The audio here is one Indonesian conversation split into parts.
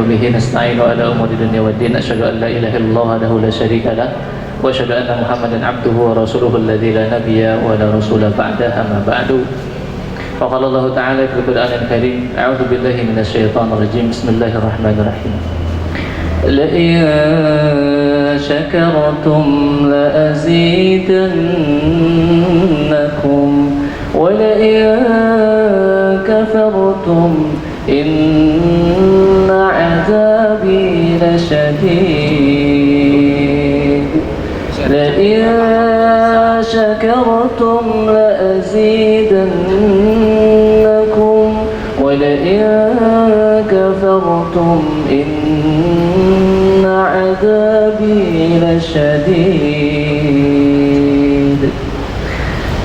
وبه نستعين على أمور الدنيا والدين أشهد أن لا إله إلا الله وحده لا شريك له وأشهد أن محمدا عبده ورسوله الذي لا نبي ولا رسول بعده أما بعد فقال الله تعالى في القرآن الكريم أعوذ بالله من الشيطان الرجيم بسم الله الرحمن الرحيم لئن شكرتم لأزيدنكم ولئن كفرتم إن عذابي لشديد لئن شكرتم لأزيدنكم ولئن كفرتم إن عذابي لشديد.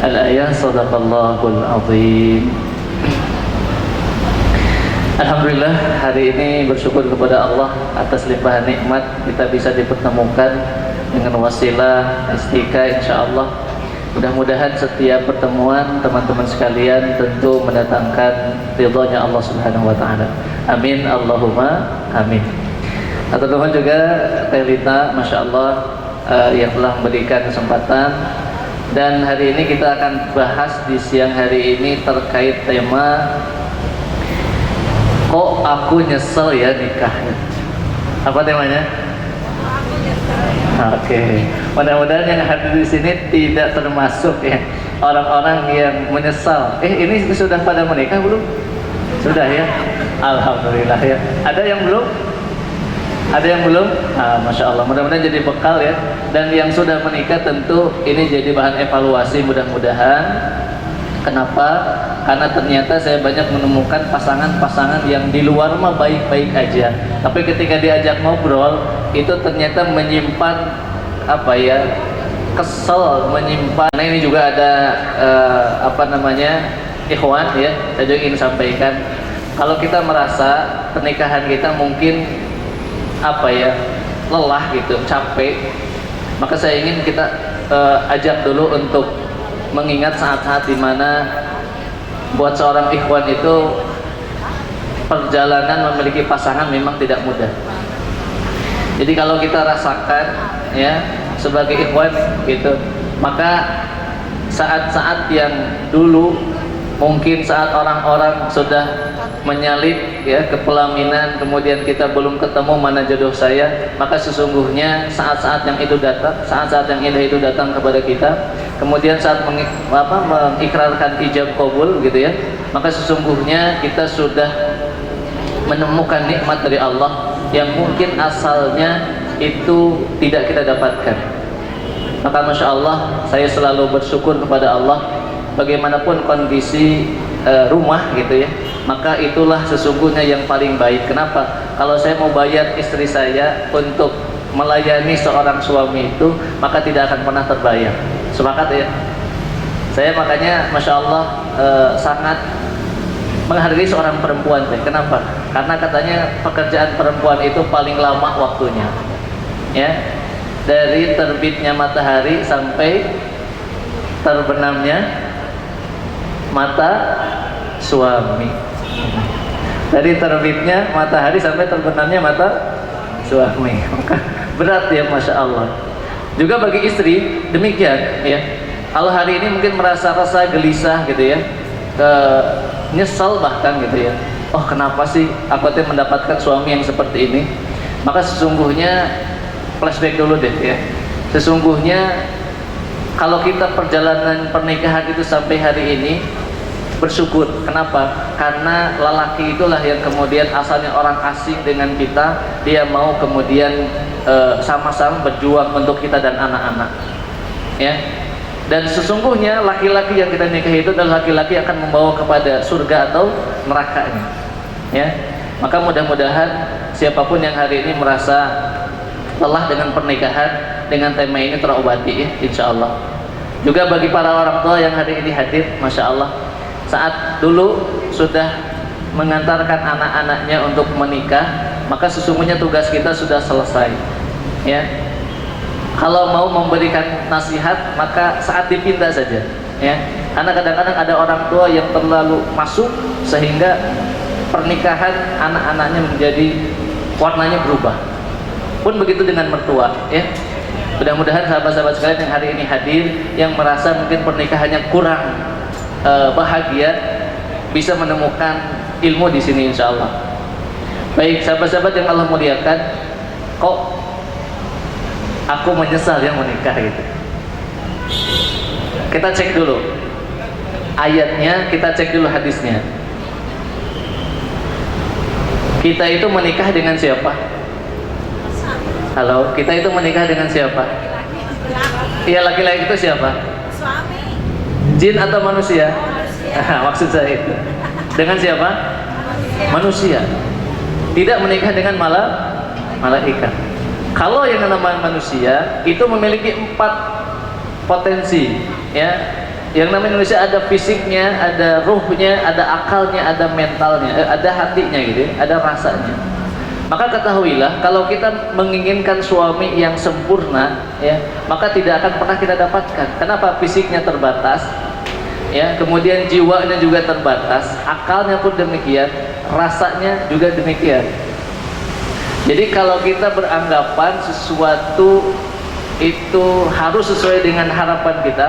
Al-ayah sadaqallahul azim. Alhamdulillah, hari ini bersyukur kepada Allah atas limpahan nikmat kita bisa dipertemukan dengan wasilah Istika insyaallah. Mudah-mudahan setiap pertemuan teman-teman sekalian tentu mendatangkan ridhonya Allah Subhanahu wa taala. Amin Allahumma amin. Atau Tuhan juga Teh Lita, Masya Allah yang telah memberikan kesempatan. Dan hari ini kita akan bahas di siang hari ini terkait tema kok aku nyesel ya nikah. Apa temanya? Oke. Mudah-mudahan yang hadir di sini tidak termasuk ya orang-orang yang menyesal. Ini sudah pada menikah belum? Sudah ya. Alhamdulillah ya. Ada yang belum? Ada yang belum? Masya Allah, mudah-mudahan jadi bekal ya. Dan yang sudah menikah tentu ini jadi bahan evaluasi mudah-mudahan. Kenapa? Karena ternyata saya banyak menemukan pasangan-pasangan yang di luar mah baik-baik aja, tapi ketika diajak ngobrol itu ternyata menyimpan apa ya, kesel, menyimpan. Nah ini juga ada ikhwan ya, saya juga ingin sampaikan, kalau kita merasa pernikahan kita mungkin lelah gitu, capek, maka saya ingin kita ajak dulu untuk mengingat saat-saat dimana buat seorang ikhwan itu perjalanan memiliki pasangan memang tidak mudah. Jadi kalau kita rasakan ya sebagai ikhwan gitu, maka saat-saat yang dulu mungkin saat orang-orang sudah menyalip ya ke pelaminan, kemudian kita belum ketemu mana jodoh saya, maka sesungguhnya saat-saat yang itu datang, saat-saat yang indah itu datang kepada kita, kemudian saat mengikrarkan ijab qabul gitu ya, maka sesungguhnya kita sudah menemukan nikmat dari Allah yang mungkin asalnya itu tidak kita dapatkan. Maka Masya Allah, saya selalu bersyukur kepada Allah bagaimanapun kondisi rumah gitu ya, maka itulah sesungguhnya yang paling baik. Kenapa? Kalau saya mau bayar istri saya untuk melayani seorang suami itu, maka tidak akan pernah terbayar. Sepakat ya? Saya makanya Masya Allah sangat menghargai seorang perempuan. Kenapa? Karena katanya pekerjaan perempuan itu paling lama waktunya ya, dari terbitnya matahari sampai terbenamnya mata suami, dari terbitnya matahari sampai terbenamnya mata suami. Berat ya, Masya Allah. Juga bagi istri demikian ya. Kalau hari ini mungkin merasa gelisah gitu ya, nyesal bahkan gitu ya, oh kenapa sih aku mendapatkan suami yang seperti ini. Maka sesungguhnya flashback dulu deh ya, sesungguhnya kalau kita perjalanan pernikahan itu sampai hari ini bersyukur. Kenapa? Karena lelaki itulah yang kemudian asalnya orang asing dengan kita, dia mau kemudian sama-sama berjuang untuk kita dan anak-anak ya. Dan sesungguhnya laki-laki yang kita nikahi itu adalah laki-laki yang akan membawa kepada surga atau nerakanya ya. Maka mudah-mudahan siapapun yang hari ini merasa lelah dengan pernikahan, dengan tema ini terobati ya, insya Allah. Juga bagi para orang tua yang hari ini hadir, Masya Allah, saat dulu sudah mengantarkan anak-anaknya untuk menikah, maka sesungguhnya tugas kita sudah selesai ya. Kalau mau memberikan nasihat, maka saat dipindah saja ya. Karena kadang-kadang ada orang tua yang terlalu masuk sehingga pernikahan anak-anaknya menjadi warnanya berubah. Pun begitu dengan mertua, ya. Mudah-mudahan sahabat-sahabat sekalian yang hari ini hadir, yang merasa mungkin pernikahannya kurang bahagia, bisa menemukan ilmu di sini insya Allah. Baik, sahabat-sahabat yang Allah muliakan, kok aku menyesal yang menikah gitu. Kita cek dulu ayatnya, kita cek dulu hadisnya. Kita itu menikah dengan siapa? Halo, kita itu menikah dengan siapa? Iya, laki-laki itu siapa? Suami. Jin atau manusia? Maksud saya itu. Dengan siapa? Manusia. Tidak menikah dengan malaikat. Kalau yang namanya manusia itu memiliki 4 potensi, ya. Yang namanya manusia ada fisiknya, ada ruhnya, ada akalnya, ada mentalnya, ada hatinya gitu, ada rasanya. Maka ketahuilah, kalau kita menginginkan suami yang sempurna, ya, maka tidak akan pernah kita dapatkan. Kenapa? Fisiknya terbatas, ya, kemudian jiwanya juga terbatas, akalnya pun demikian, rasanya juga demikian. Jadi kalau kita beranggapan sesuatu itu harus sesuai dengan harapan kita,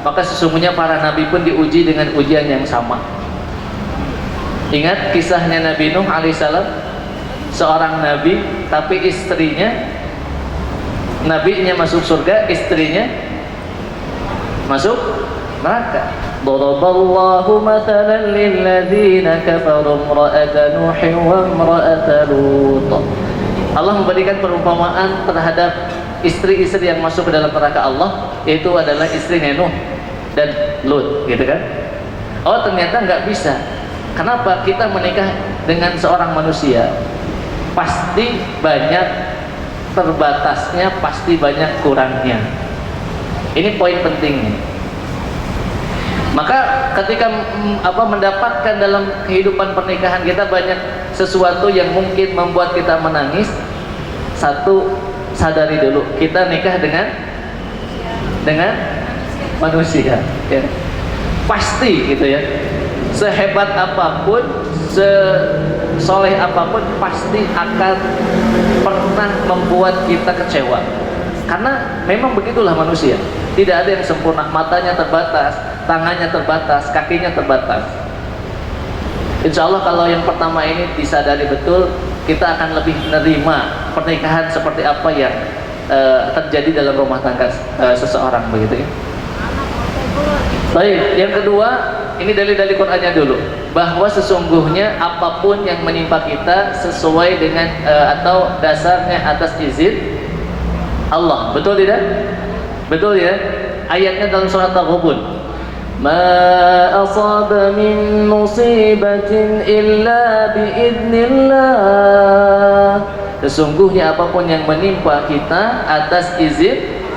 maka sesungguhnya para nabi pun diuji dengan ujian yang sama. Ingat kisahnya Nabi Nuh alaihissalam, seorang nabi tapi istrinya, nabinya masuk surga, istrinya masuk neraka. Daraballahu mathalan lilladzina kafaru imra'ata Nuhin wa imra'ata Lut. Allah memberikan perumpamaan terhadap istri-istri yang masuk ke dalam neraka Allah, yaitu adalah istrinya Nuh dan Lut, gitu kan? Oh, ternyata nggak bisa. Kenapa? Kita menikah dengan seorang manusia, pasti banyak terbatasnya, pasti banyak kurangnya. Ini poin pentingnya. Maka ketika mendapatkan dalam kehidupan pernikahan kita banyak sesuatu yang mungkin membuat kita menangis, satu, sadari dulu kita nikah dengan manusia, ya. Pasti gitu ya. Sehebat apapun, sesoleh apapun, pasti akan pernah membuat kita kecewa. Karena memang begitulah manusia. Tidak ada yang sempurna. Matanya terbatas, tangannya terbatas, kakinya terbatas. Insya Allah kalau yang pertama ini disadari betul, kita akan lebih menerima pernikahan seperti apa yang terjadi dalam rumah tangga seseorang, begitu ya. Baik, yang kedua, ini dalil-dalil Qur'annya dulu, bahwa sesungguhnya apapun yang menimpa kita sesuai dengan atau dasarnya atas izin Allah. Betul tidak? Betul ya? Ayatnya dalam surat Al-Ghabun. Ma asaba min musibatin illa biidznillah. Sesungguhnya apapun yang menimpa kita atas izin.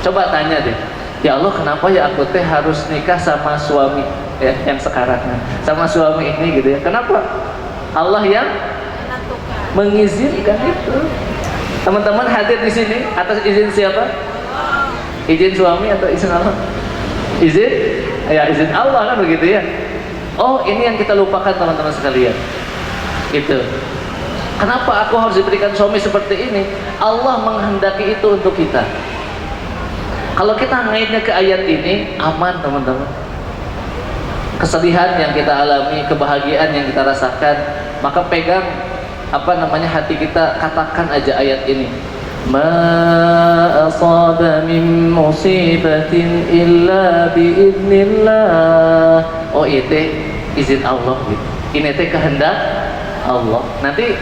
Coba tanya deh, ya Allah, kenapa ya aku teh harus nikah sama suami ya, yang sekarang, sama suami ini gitu ya? Kenapa? Allah yang mengizinkan itu. Teman-teman hadir di sini atas izin siapa? Izin suami atau izin Allah? Izin? Ya, izin Allah kan begitu ya. Oh, ini yang kita lupakan teman-teman sekalian. Itu. Kenapa aku harus diberikan suami seperti ini? Allah menghendaki itu untuk kita. Kalau kita ngaitnya ke ayat ini, aman teman-teman. Kesedihan yang kita alami, kebahagiaan yang kita rasakan, maka pegang hati kita, katakan aja ayat ini. Ma asaba min musibatin illa biidznillah. Oh, itu izin Allah gitu. Ini teh kehendak Allah. Nanti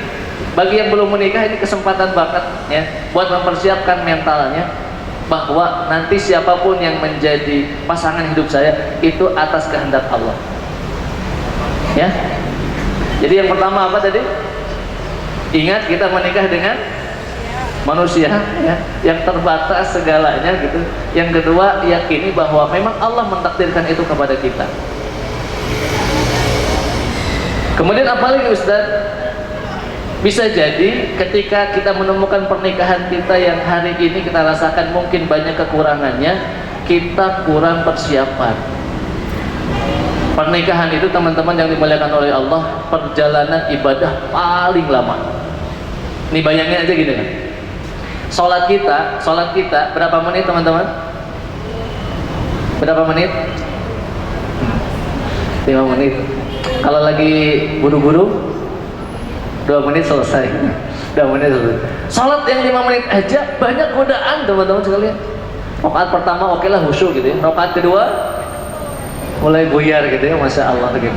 bagi yang belum menikah ini kesempatan banget ya buat mempersiapkan mentalnya bahwa nanti siapapun yang menjadi pasangan hidup saya itu atas kehendak Allah. Ya. Jadi yang pertama apa tadi? Ingat, kita menikah dengan manusia ya, yang terbatas segalanya gitu. Yang kedua, yakini bahwa memang Allah mentakdirkan itu kepada kita. Kemudian apalagi Ustaz? Bisa jadi ketika kita menemukan pernikahan kita yang hari ini kita rasakan mungkin banyak kekurangannya, kita kurang persiapan. Pernikahan itu teman-teman yang dimuliakan oleh Allah, perjalanan ibadah paling lama. Nih bayangin aja gitu kan. Sholat kita berapa menit teman-teman? Berapa menit? 5 menit. Kalau lagi buru-buru 2 menit selesai. 2 menit selesai. Sholat yang 5 menit aja banyak godaan teman-teman sekalian. Rakaat pertama oke lah khusyuk gitu ya. Rakaat kedua mulai buyar gitu ya, masya Allah gitu.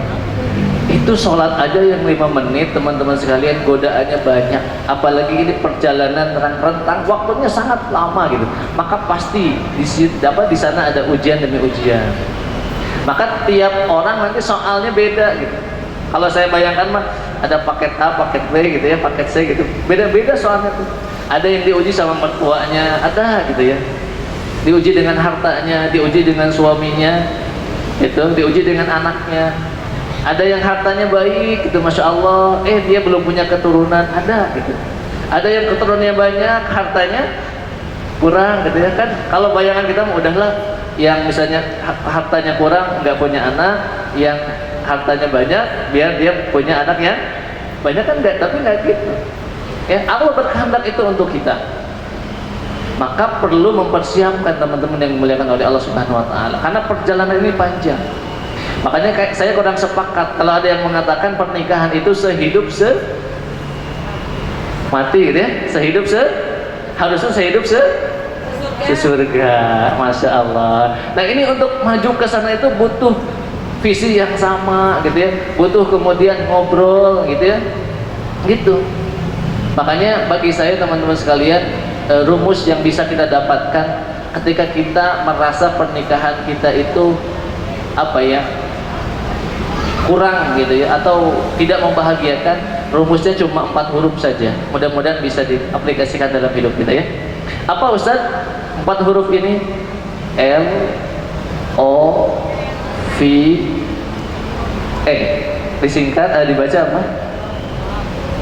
Itu sholat aja yang 5 menit teman-teman sekalian, godaannya banyak. Apalagi ini perjalanan rentang waktunya sangat lama gitu. Maka pasti di sana ada ujian demi ujian. Maka tiap orang nanti soalnya beda gitu. Kalau saya bayangkan mah ada paket A, paket B gitu ya, paket C gitu. Beda-beda soalnya tuh. Ada yang diuji sama mertuanya, ada gitu ya. Diuji dengan hartanya, diuji dengan suaminya, itu diuji dengan anaknya. Ada yang hartanya baik gitu, masya Allah, dia belum punya keturunan, ada gitu. Ada yang keturunannya banyak, hartanya kurang gitu ya kan. Kalau bayangan kita udahlah, yang misalnya hartanya kurang, nggak punya anak, yang hartanya banyak, biar dia punya anak yang banyak kan enggak, tapi nggak gitu. Ya, Allah berkehendak itu untuk kita. Maka perlu mempersiapkan teman-teman yang dimuliakan oleh Allah Subhanahu wa taala. Karena perjalanan ini panjang. Makanya saya kurang sepakat kalau ada yang mengatakan pernikahan itu sehidup mati gitu ya. Harusnya sehidup sesurga. Masya Allah. Nah, ini untuk maju ke sana itu butuh visi yang sama gitu ya. Butuh kemudian ngobrol gitu ya. Gitu. Makanya bagi saya teman-teman sekalian, rumus yang bisa kita dapatkan ketika kita merasa pernikahan kita itu apa ya, kurang gitu ya, atau tidak membahagiakan, rumusnya cuma 4 huruf saja. Mudah-mudahan bisa diaplikasikan dalam hidup kita ya. Apa Ustaz 4 huruf ini? L O V E. Disingkat, dibaca apa?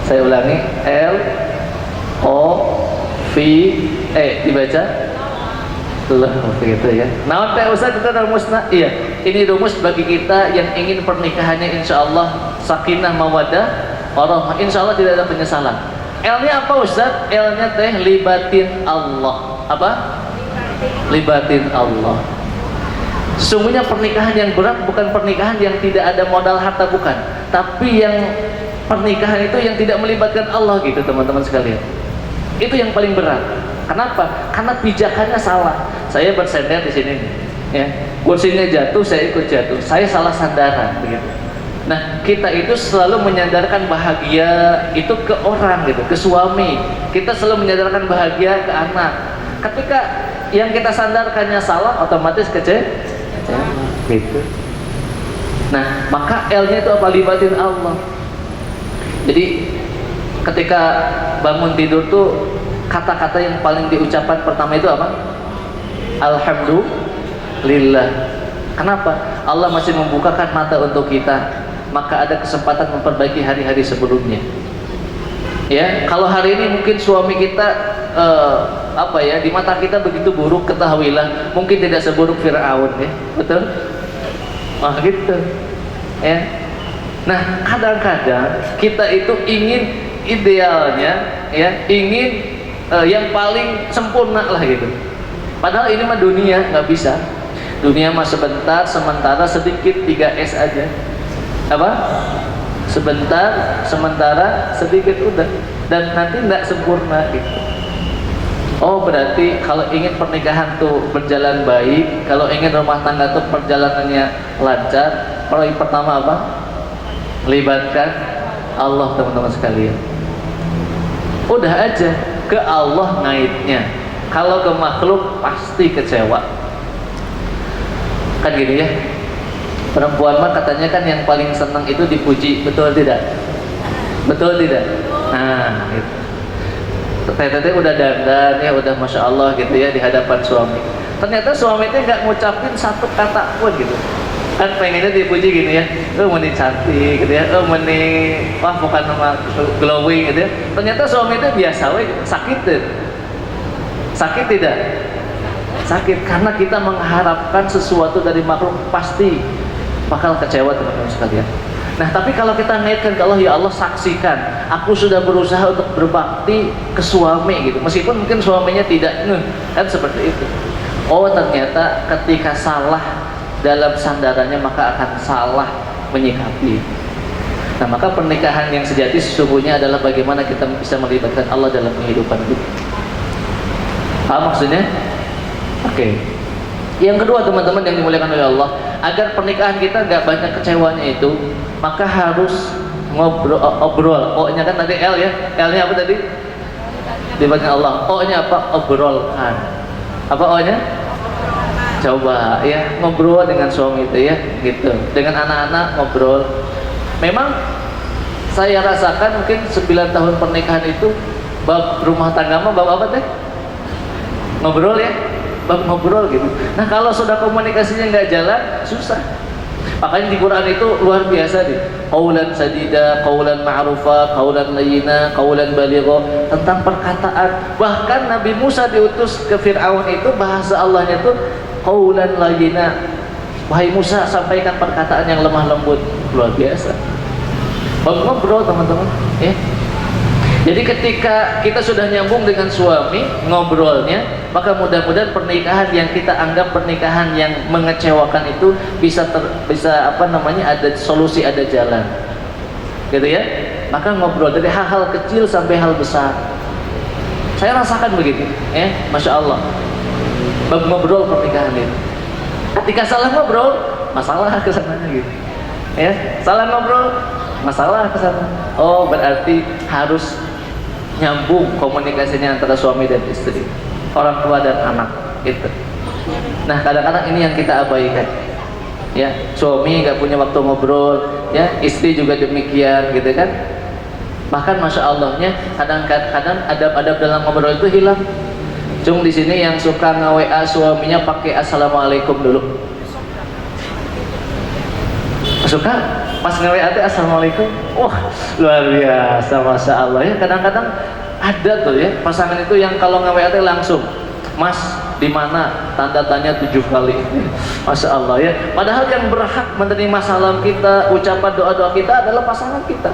Saya ulangi, L O V E, dibaca loh begitu ya. Nah, Ustaz itu rumusnya. Iya, ini rumus bagi kita yang ingin pernikahannya insya Allah sakinah mawaddah warahmah, insya Allah tidak ada penyesalan. L-nya apa Ustaz? L-nya teh libatin Allah. Apa? Libatin Allah. Sungguhnya pernikahan yang berat bukan pernikahan yang tidak ada modal harta, bukan, tapi yang pernikahan itu yang tidak melibatkan Allah gitu teman-teman sekalian. Itu yang paling berat. Kenapa? Karena pijakannya salah. Saya bersender di sini, ya. Kursinya jatuh, saya ikut jatuh. Saya salah sandaran, begitu. Nah, kita itu selalu menyandarkan bahagia itu ke orang, gitu, ke suami. Kita selalu menyandarkan bahagia ke anak. Ketika yang kita sandarkannya salah, otomatis kecewa, gitu. Nah, maka L-nya itu apa? Libatin Allah. Jadi ketika bangun tidur tuh, kata-kata yang paling diucapkan pertama itu apa? Alhamdulillah. Kenapa? Allah masih membukakan mata untuk kita, maka ada kesempatan memperbaiki hari-hari sebelumnya. Ya, kalau hari ini mungkin suami kita apa ya, di mata kita begitu buruk, ketahuilah mungkin tidak seburuk Fir'aun ya. Betul? Wah, gitu. Ya. Nah, kadang-kadang kita itu ingin idealnya ya, ingin yang paling sempurna lah gitu. Padahal ini mah dunia, nggak bisa. Dunia mah sebentar, sementara, sedikit, 3S aja. Apa? Sebentar, sementara, sedikit, udah. Dan nanti nggak sempurna gitu. Oh, berarti kalau ingin pernikahan tuh berjalan baik, kalau ingin rumah tangga tuh perjalanannya lancar, poin pertama apa? Libatkan Allah teman-teman sekalian. Udah aja, ke Allah ngaitnya. Kalau ke makhluk pasti kecewa. Kan gini ya. Perempuan mah katanya kan yang paling senang itu dipuji, betul tidak? Betul tidak? Nah, gitu. Teteh udah dandan ya, udah masya Allah gitu ya di hadapan suami. Ternyata suaminya nggak ngucapin satu kata pun gitu. Kan pengennya dipuji gini ya, meni cantik gitu ya, meni wah bukan nama glowing gitu ya. Ternyata suami itu biasa we, sakit tuh. Sakit tidak? Sakit karena kita mengharapkan sesuatu dari makhluk, pasti bakal kecewa teman-teman sekalian. Nah, tapi kalau kita ngaitkan ke Allah, ya Allah saksikan, aku sudah berusaha untuk berbakti ke suami gitu. Meskipun mungkin suaminya tidak ngeh, kan seperti itu. Oh, ternyata ketika salah dalam sandarannya maka akan salah menyikapi. Nah, maka pernikahan yang sejati sesungguhnya adalah bagaimana kita bisa melibatkan Allah dalam kehidupan kita. Paham maksudnya? Oke. Yang kedua, teman-teman yang dimuliakan oleh Allah, agar pernikahan kita nggak banyak kecewanya itu, maka harus obrol. O-nya kan tadi L ya. L-nya apa tadi? Libatkan Allah. O-nya apa? Obrolkan. Apa O-nya? Coba ya ngobrol dengan suami itu ya, gitu. Dengan anak-anak ngobrol. Memang saya rasakan mungkin 9 tahun pernikahan itu bab rumah tangga mah bab apa teh? Ngobrol ya. Bab ngobrol gitu. Nah, kalau sudah komunikasinya nggak jalan, susah. Makanya di Quran itu luar biasa nih. Qaulan sadida, qaulan ma'rufa, qaulan layyina, qaulan baligha, tentang perkataan. Bahkan Nabi Musa diutus ke Fir'aun itu bahasa Allahnya itu qaulan layyina. Wahai Musa, sampaikan perkataan yang lemah lembut. Luar biasa. Bab ngobrol, teman-teman, ya. Jadi ketika kita sudah nyambung dengan suami ngobrolnya, maka mudah-mudahan pernikahan yang kita anggap pernikahan yang mengecewakan itu bisa ada solusi, ada jalan, gitu ya. Maka ngobrol dari hal-hal kecil sampai hal besar. Saya rasakan begitu, ya, masya Allah. Bab ngobrol pernikahan itu. Ketika salah ngobrol, masalah kesananya gitu, ya. Salah ngobrol, masalah kesana. Oh, berarti harus nyambung komunikasinya antara suami dan istri, orang tua dan anak itu. Nah, kadang-kadang ini yang kita abaikan, ya. Suami nggak punya waktu ngobrol, ya, istri juga demikian, gitu kan. Bahkan masya Allahnya kadang-kadang adab-adab dalam ngobrol itu hilang. Cung di sini yang suka nge-WA suaminya pakai assalamualaikum dulu. Suka pas nge-WA assalamualaikum. Wah, luar biasa, masya Allah ya. Kadang-kadang ada tuh ya pasangan itu yang kalau nge-WA langsung, Mas di mana, tanda tanya 7 kali. Masya Allah ya. Padahal yang berhak menerima salam kita, ucapan doa-doa kita adalah pasangan kita.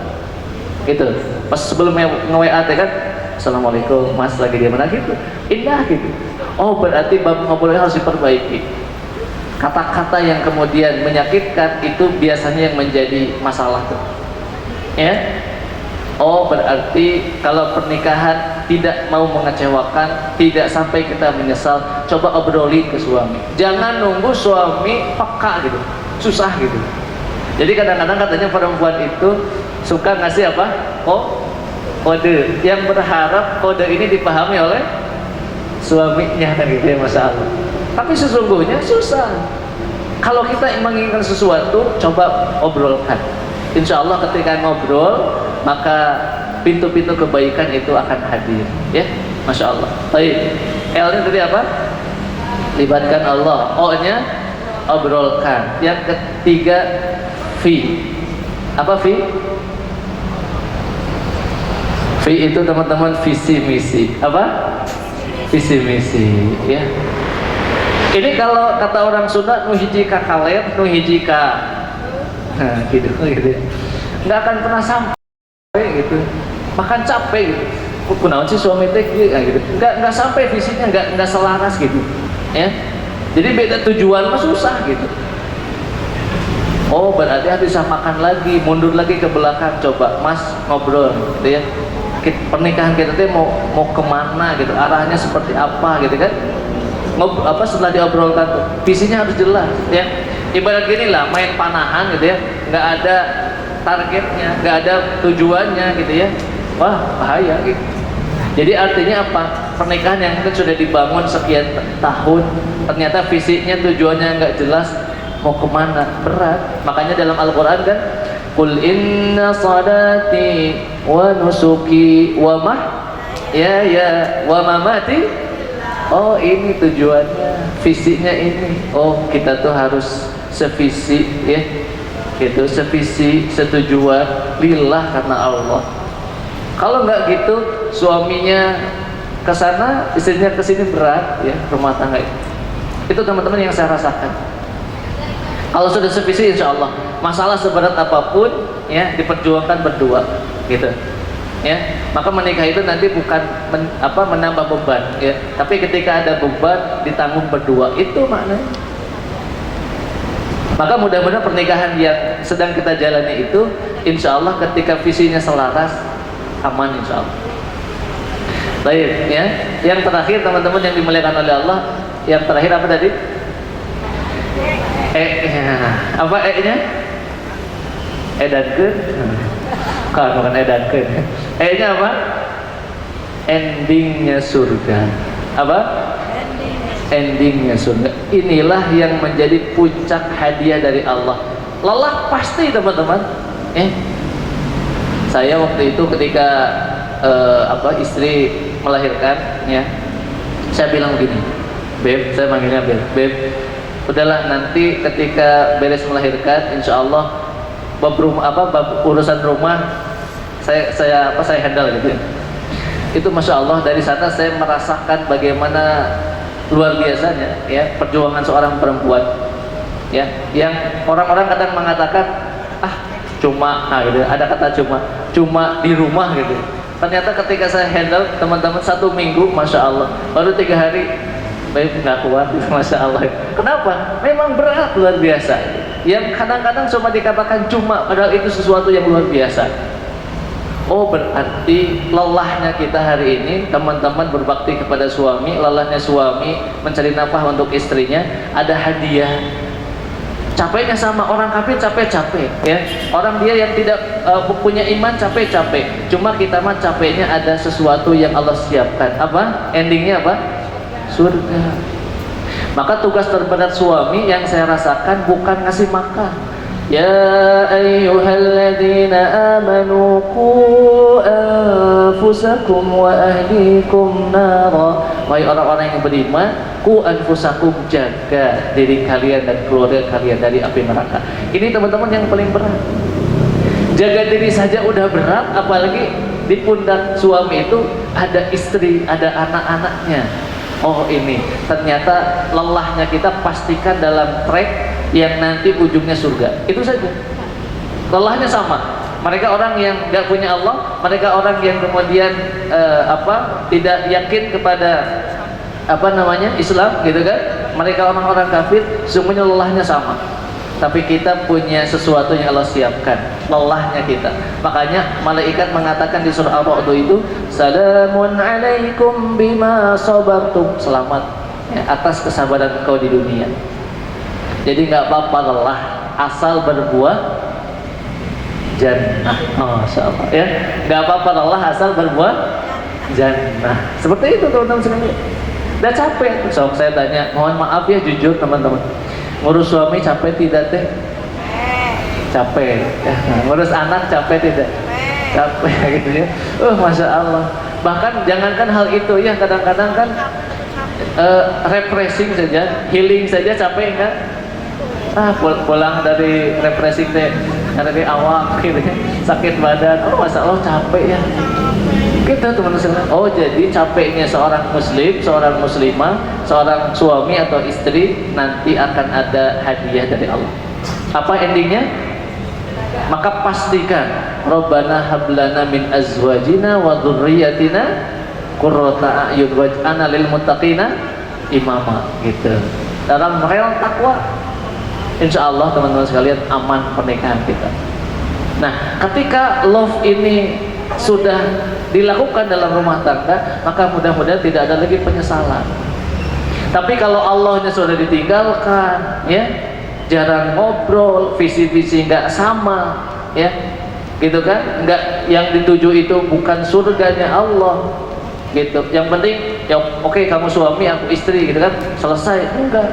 Gitu. Pas sebelum nge-WA kan, assalamualaikum Mas, lagi di mana gitu. Indah gitu. Oh, berarti bab ngobrolnya harus diperbaiki. Kata-kata yang kemudian menyakitkan itu biasanya yang menjadi masalah tuh, ya. Oh, berarti kalau pernikahan tidak mau mengecewakan, tidak sampai kita menyesal, coba obrolin ke suami. Jangan nunggu suami peka gitu, susah gitu. Jadi kadang-kadang katanya perempuan itu suka ngasih apa? Kode, yang berharap kode ini dipahami oleh suaminya kan gitu ya, masya Allah. Tapi sesungguhnya susah. Kalau kita menginginkan sesuatu, coba obrolkan. Insya Allah ketika ngobrol, maka pintu-pintu kebaikan itu akan hadir, ya, masya Allah. Baik. L-nya tadi apa? Libatkan Allah. O-nya obrolkan. Yang ketiga, V. Apa V? V itu teman-teman visi misi. Apa? Visi misi, ya. Ini kalau kata orang Sunda, nuhiji ka kaler, nuhiji ka, nah, gitu. Nggak akan pernah sampai gitu. Bahkan capek gitu. Kunaon sih suami teh gitu. Nggak sampai visinya, nggak selaras gitu, ya. Jadi beda tujuan mah susah gitu. Oh, berarti harus disamakan lagi, mundur lagi ke belakang. Coba Mas ngobrol, gitu ya. Pernikahan kita tuh mau kemana gitu, arahnya seperti apa gitu kan. Setelah diobrolkan tuh, visinya harus jelas, ya. Ibarat gini lah, main panahan gitu ya, nggak ada targetnya, nggak ada tujuannya gitu ya. Wah, bahaya gitu. Jadi artinya apa? Pernikahan yang mungkin sudah dibangun sekian tahun, ternyata visinya, tujuannya nggak jelas, mau kemana, berat. Makanya dalam Al-Quran kan, Qul inna salati wa nusuki wa wa mamati. Oh, ini tujuannya, visinya ini. Oh, kita tuh harus sevisi, ya, gitu, sevisi, setujuan, lillah, karena Allah. Kalau nggak gitu, suaminya ke sana, istrinya ke sini, berat, ya, rumah tangga itu. Itu teman-teman yang saya rasakan. Kalau sudah sevisi, insya Allah, masalah seberat apapun ya diperjuangkan berdua gitu ya. Maka menikah itu nanti bukan menambah beban ya, tapi ketika ada beban ditanggung berdua, itu maknanya. Maka mudah-mudahan pernikahan yang sedang kita jalani itu insya Allah ketika visinya selaras, aman insya Allah. Baik ya. Yang terakhir teman-teman yang dimuliakan oleh Allah, yang terakhir apa tadi? Apa nya? Edankeun. Kan bukan edankeun. Nya apa? Endingnya surga. Apa? Endingnya surga. Inilah yang menjadi puncak hadiah dari Allah. Lelah pasti teman-teman. Saya waktu itu ketika istri melahirkan ya, saya bilang gini, Beb, saya manggilnya Beb, udahlah nanti ketika beres melahirkan, insya Allah bab urusan rumah saya handle gitu ya. Itu masya Allah, dari sana saya merasakan bagaimana luar biasanya ya perjuangan seorang perempuan ya, yang orang-orang kadang mengatakan cuma gitu, ada kata cuma di rumah gitu. Ternyata ketika saya handle teman-teman 1 minggu, masya Allah, baru 3 hari baik nggak kuat, masya Allah. Kenapa? Memang berat luar biasa. Yang kadang-kadang cuma dikatakan cuma, padahal itu sesuatu yang luar biasa. Oh, berarti lelahnya kita hari ini teman-teman berbakti kepada suami, lelahnya suami mencari nafkah untuk istrinya, ada hadiah. Capeknya sama orang kafir, capek-capek ya. Orang dia yang tidak punya iman capek-capek. Cuma kita mah capeknya ada sesuatu yang Allah siapkan. Apa? Endingnya apa? Surga. Maka tugas terberat suami yang saya rasakan bukan ngasih makan. Ya ayyuhalladzina amanu qu anfusakum wa ahlikum nara. Wahai orang-orang yang beriman, qu anfusakum, jaga diri kalian dan keluarga kalian dari api neraka. Ini teman-teman yang paling berat. Jaga diri saja udah berat, apalagi di pundak suami itu ada istri, ada anak-anaknya. Oh, ini ternyata lelahnya kita pastikan dalam track yang nanti ujungnya surga. Itu saja. Lelahnya sama. Mereka orang yang nggak punya Allah, mereka orang yang kemudian tidak yakin kepada Islam gitu kan. Mereka orang-orang kafir, semuanya lelahnya sama. Tapi kita punya sesuatu yang Allah siapkan, lelahnya kita. Makanya malaikat mengatakan di surah Ar-Ra'd itu, salamun alaikum bima sabartum, selamat ya, atas kesabaran engkau di dunia. Jadi nggak apa-apa lelah, asal berbuah jannah. Masya Allah ya, nggak apa-apa lelah asal berbuah jannah. Seperti itu teman-teman sekalian. Udah capek, so saya tanya, mohon maaf ya jujur teman-teman, ngurus suami capek tidak teh? Capek ya. Ngurus anak capek tidak? Capek gitu ya. Masya Allah. Bahkan jangankan hal itu ya, kadang-kadang kan refreshing saja, healing saja capek enggak? Pulang dari refreshing teh, dari awak gitu ya, sakit badan, masya Allah capek ya. Kita teman-teman, jadi capeknya seorang muslim, seorang muslimah, seorang suami atau istri nanti akan ada hadiah dari Allah. Apa endingnya? Maka pastikan, Rabbana hablana min azwajina wa dzurriyyatina qurrata a'yun waj'alna lil muttaqina imama gitu. Dalam real takwa, insya Allah teman-teman sekalian aman pernikahan kita. Nah, ketika love ini sudah dilakukan dalam rumah tangga, maka mudah-mudahan tidak ada lagi penyesalan. Tapi kalau Allahnya sudah ditinggalkan, ya, jarang ngobrol, visi-visi nggak sama, ya, gitu kan? Nggak, yang dituju itu bukan surganya Allah, gitu. Yang penting, ya oke, kamu suami, aku istri, gitu kan? Selesai, enggak.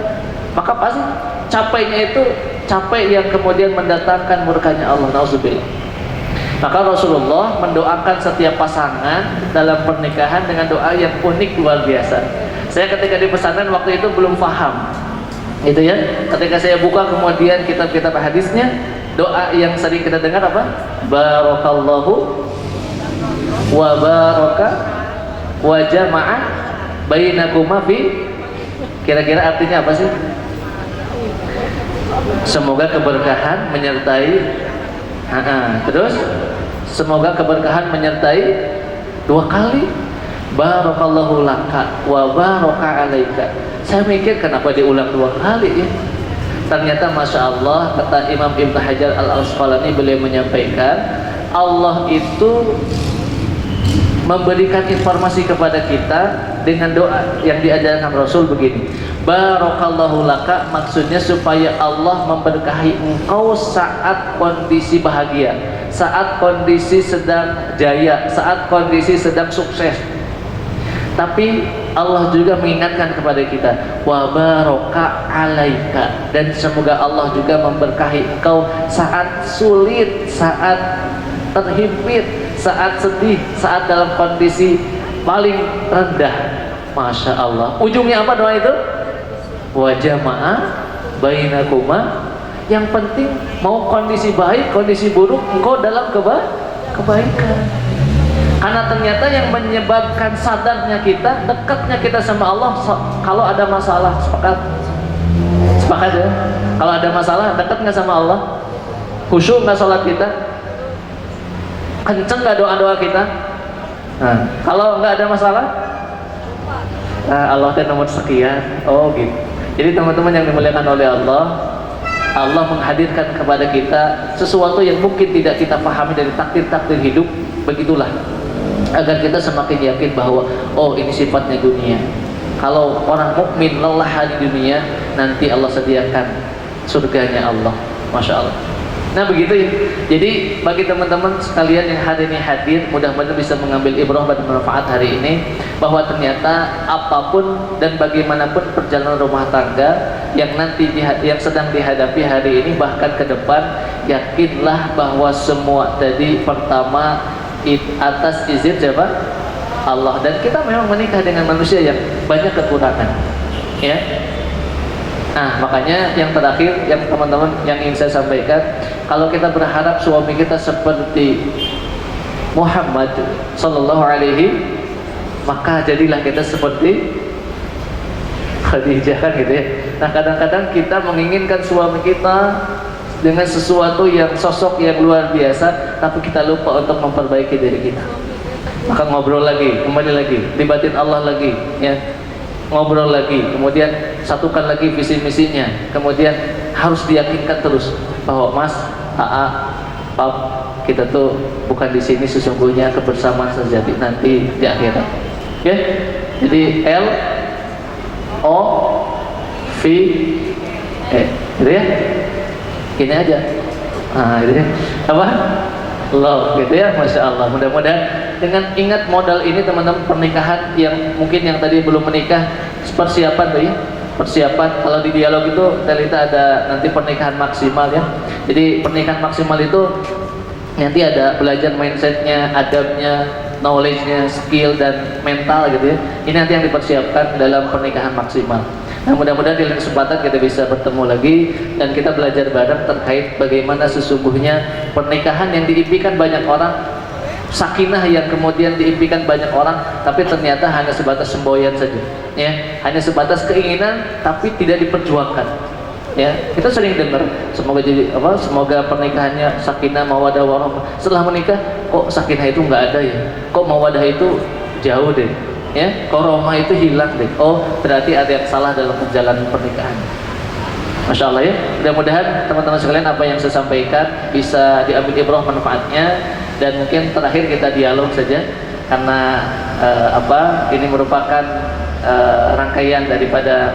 Maka pasti capeknya itu capek yang kemudian mendatangkan murkanya Allah. Nauzubillah. Maka Rasulullah mendoakan setiap pasangan dalam pernikahan dengan doa yang unik luar biasa. Saya ketika di pesantren waktu itu belum paham, itu ya. Ketika saya buka kemudian kitab-kitab hadisnya, doa yang sering kita dengar apa? Barakallahu wa baraka wa jama'a bainakuma fi. Kira-kira artinya apa sih? Semoga keberkahan menyertai. Terus semoga keberkahan menyertai 2 kali. Barakallahu laka wa baraka alaika. Saya mikir kenapa diulang 2 kali ya. Ternyata Masya Allah, kata Imam Ibn Hajar Al-Asqalani, beliau menyampaikan Allah itu memberikan informasi kepada kita dengan doa yang diajarkan Rasul begini. Barakallahu laka, maksudnya supaya Allah memberkahi engkau saat kondisi bahagia, saat kondisi sedang jaya, saat kondisi sedang sukses. Tapi Allah juga mengingatkan kepada kita, wa baraka alaika, dan semoga Allah juga memberkahi engkau saat sulit, saat terhimpit, saat sedih, saat dalam kondisi paling rendah. Masya Allah. Ujungnya apa doa itu? Wa jama'a bainakuma. Yang penting mau kondisi baik, kondisi buruk, engkau dalam kebaikan. Karena ternyata yang menyebabkan sadarnya kita, dekatnya kita sama Allah, kalau ada masalah, sepakat ya? Kalau ada masalah, dekat nggak sama Allah? Khusyuk nggak sholat kita? Kenceng nggak doa-doa kita? Nah, kalau nggak ada masalah, Allah kan nomor sekian. Oh gitu. Jadi teman-teman yang dimuliakan oleh Allah, Allah menghadirkan kepada kita sesuatu yang mungkin tidak kita pahami dari takdir-takdir hidup. Begitulah, agar kita semakin yakin bahwa oh ini sifatnya dunia. Kalau orang mukmin lelah di dunia, nanti Allah sediakan surganya Allah. Masya Allah. Nah begitu ya. Jadi bagi teman-teman sekalian yang hari ini hadir, mudah-mudahan bisa mengambil ibrah dan manfaat hari ini, bahwa ternyata apapun dan bagaimanapun perjalanan rumah tangga yang nanti yang sedang dihadapi hari ini, bahkan ke depan, yakinlah bahwa semua tadi pertama atas izin siapa? Allah. Dan kita memang menikah dengan manusia yang banyak kekurangan, ya. Nah makanya yang terakhir yang teman-teman yang ingin saya sampaikan, kalau kita berharap suami kita seperti Muhammad Sallallahu Alaihi, maka jadilah kita seperti Khadijah, kan gitu ya. Nah kadang-kadang kita menginginkan suami kita dengan sesuatu yang sosok yang luar biasa, tapi kita lupa untuk memperbaiki diri kita. Maka ngobrol lagi, kembali lagi, libatin Allah lagi, ya. Ngobrol lagi, kemudian satukan lagi visi misinya, kemudian harus diyakinkan terus bahwa Mas, Pap, kita tuh bukan di sini sesungguhnya kebersamaan sejati nanti di akhirat, ya. Jadi L O V E, gitu ya. Ini aja, gitu ya. Apa? Love, gitu ya. Masya Allah. Mudah-mudahan dengan ingat modal ini teman-teman, pernikahan yang mungkin yang tadi belum menikah, persiapan tuh ya. Persiapan, kalau di dialog itu Telita ada nanti pernikahan maksimal ya. Jadi pernikahan maksimal itu nanti ada belajar mindsetnya, adabnya, knowledge-nya, skill dan mental gitu ya. Ini nanti yang dipersiapkan dalam pernikahan maksimal. Nah mudah-mudahan di lain kesempatan kita bisa bertemu lagi dan kita belajar bareng terkait bagaimana sesungguhnya pernikahan yang diimpikan banyak orang, sakinah yang kemudian diimpikan banyak orang, tapi ternyata hanya sebatas semboyan saja, ya, hanya sebatas keinginan tapi tidak diperjuangkan. Ya, kita sering dengar semoga jadi apa, semoga pernikahannya sakinah mawadah warahmah. Setelah menikah kok sakinah itu nggak ada ya, kok mawadah itu jauh deh, ya, kok rahmah itu hilang deh. Oh berarti ada yang salah dalam perjalanan pernikahan. Masya Allah ya. Mudah-mudahan teman-teman sekalian apa yang saya sampaikan bisa diambil ibrah manfaatnya, dan mungkin terakhir kita dialog saja karena ini merupakan rangkaian daripada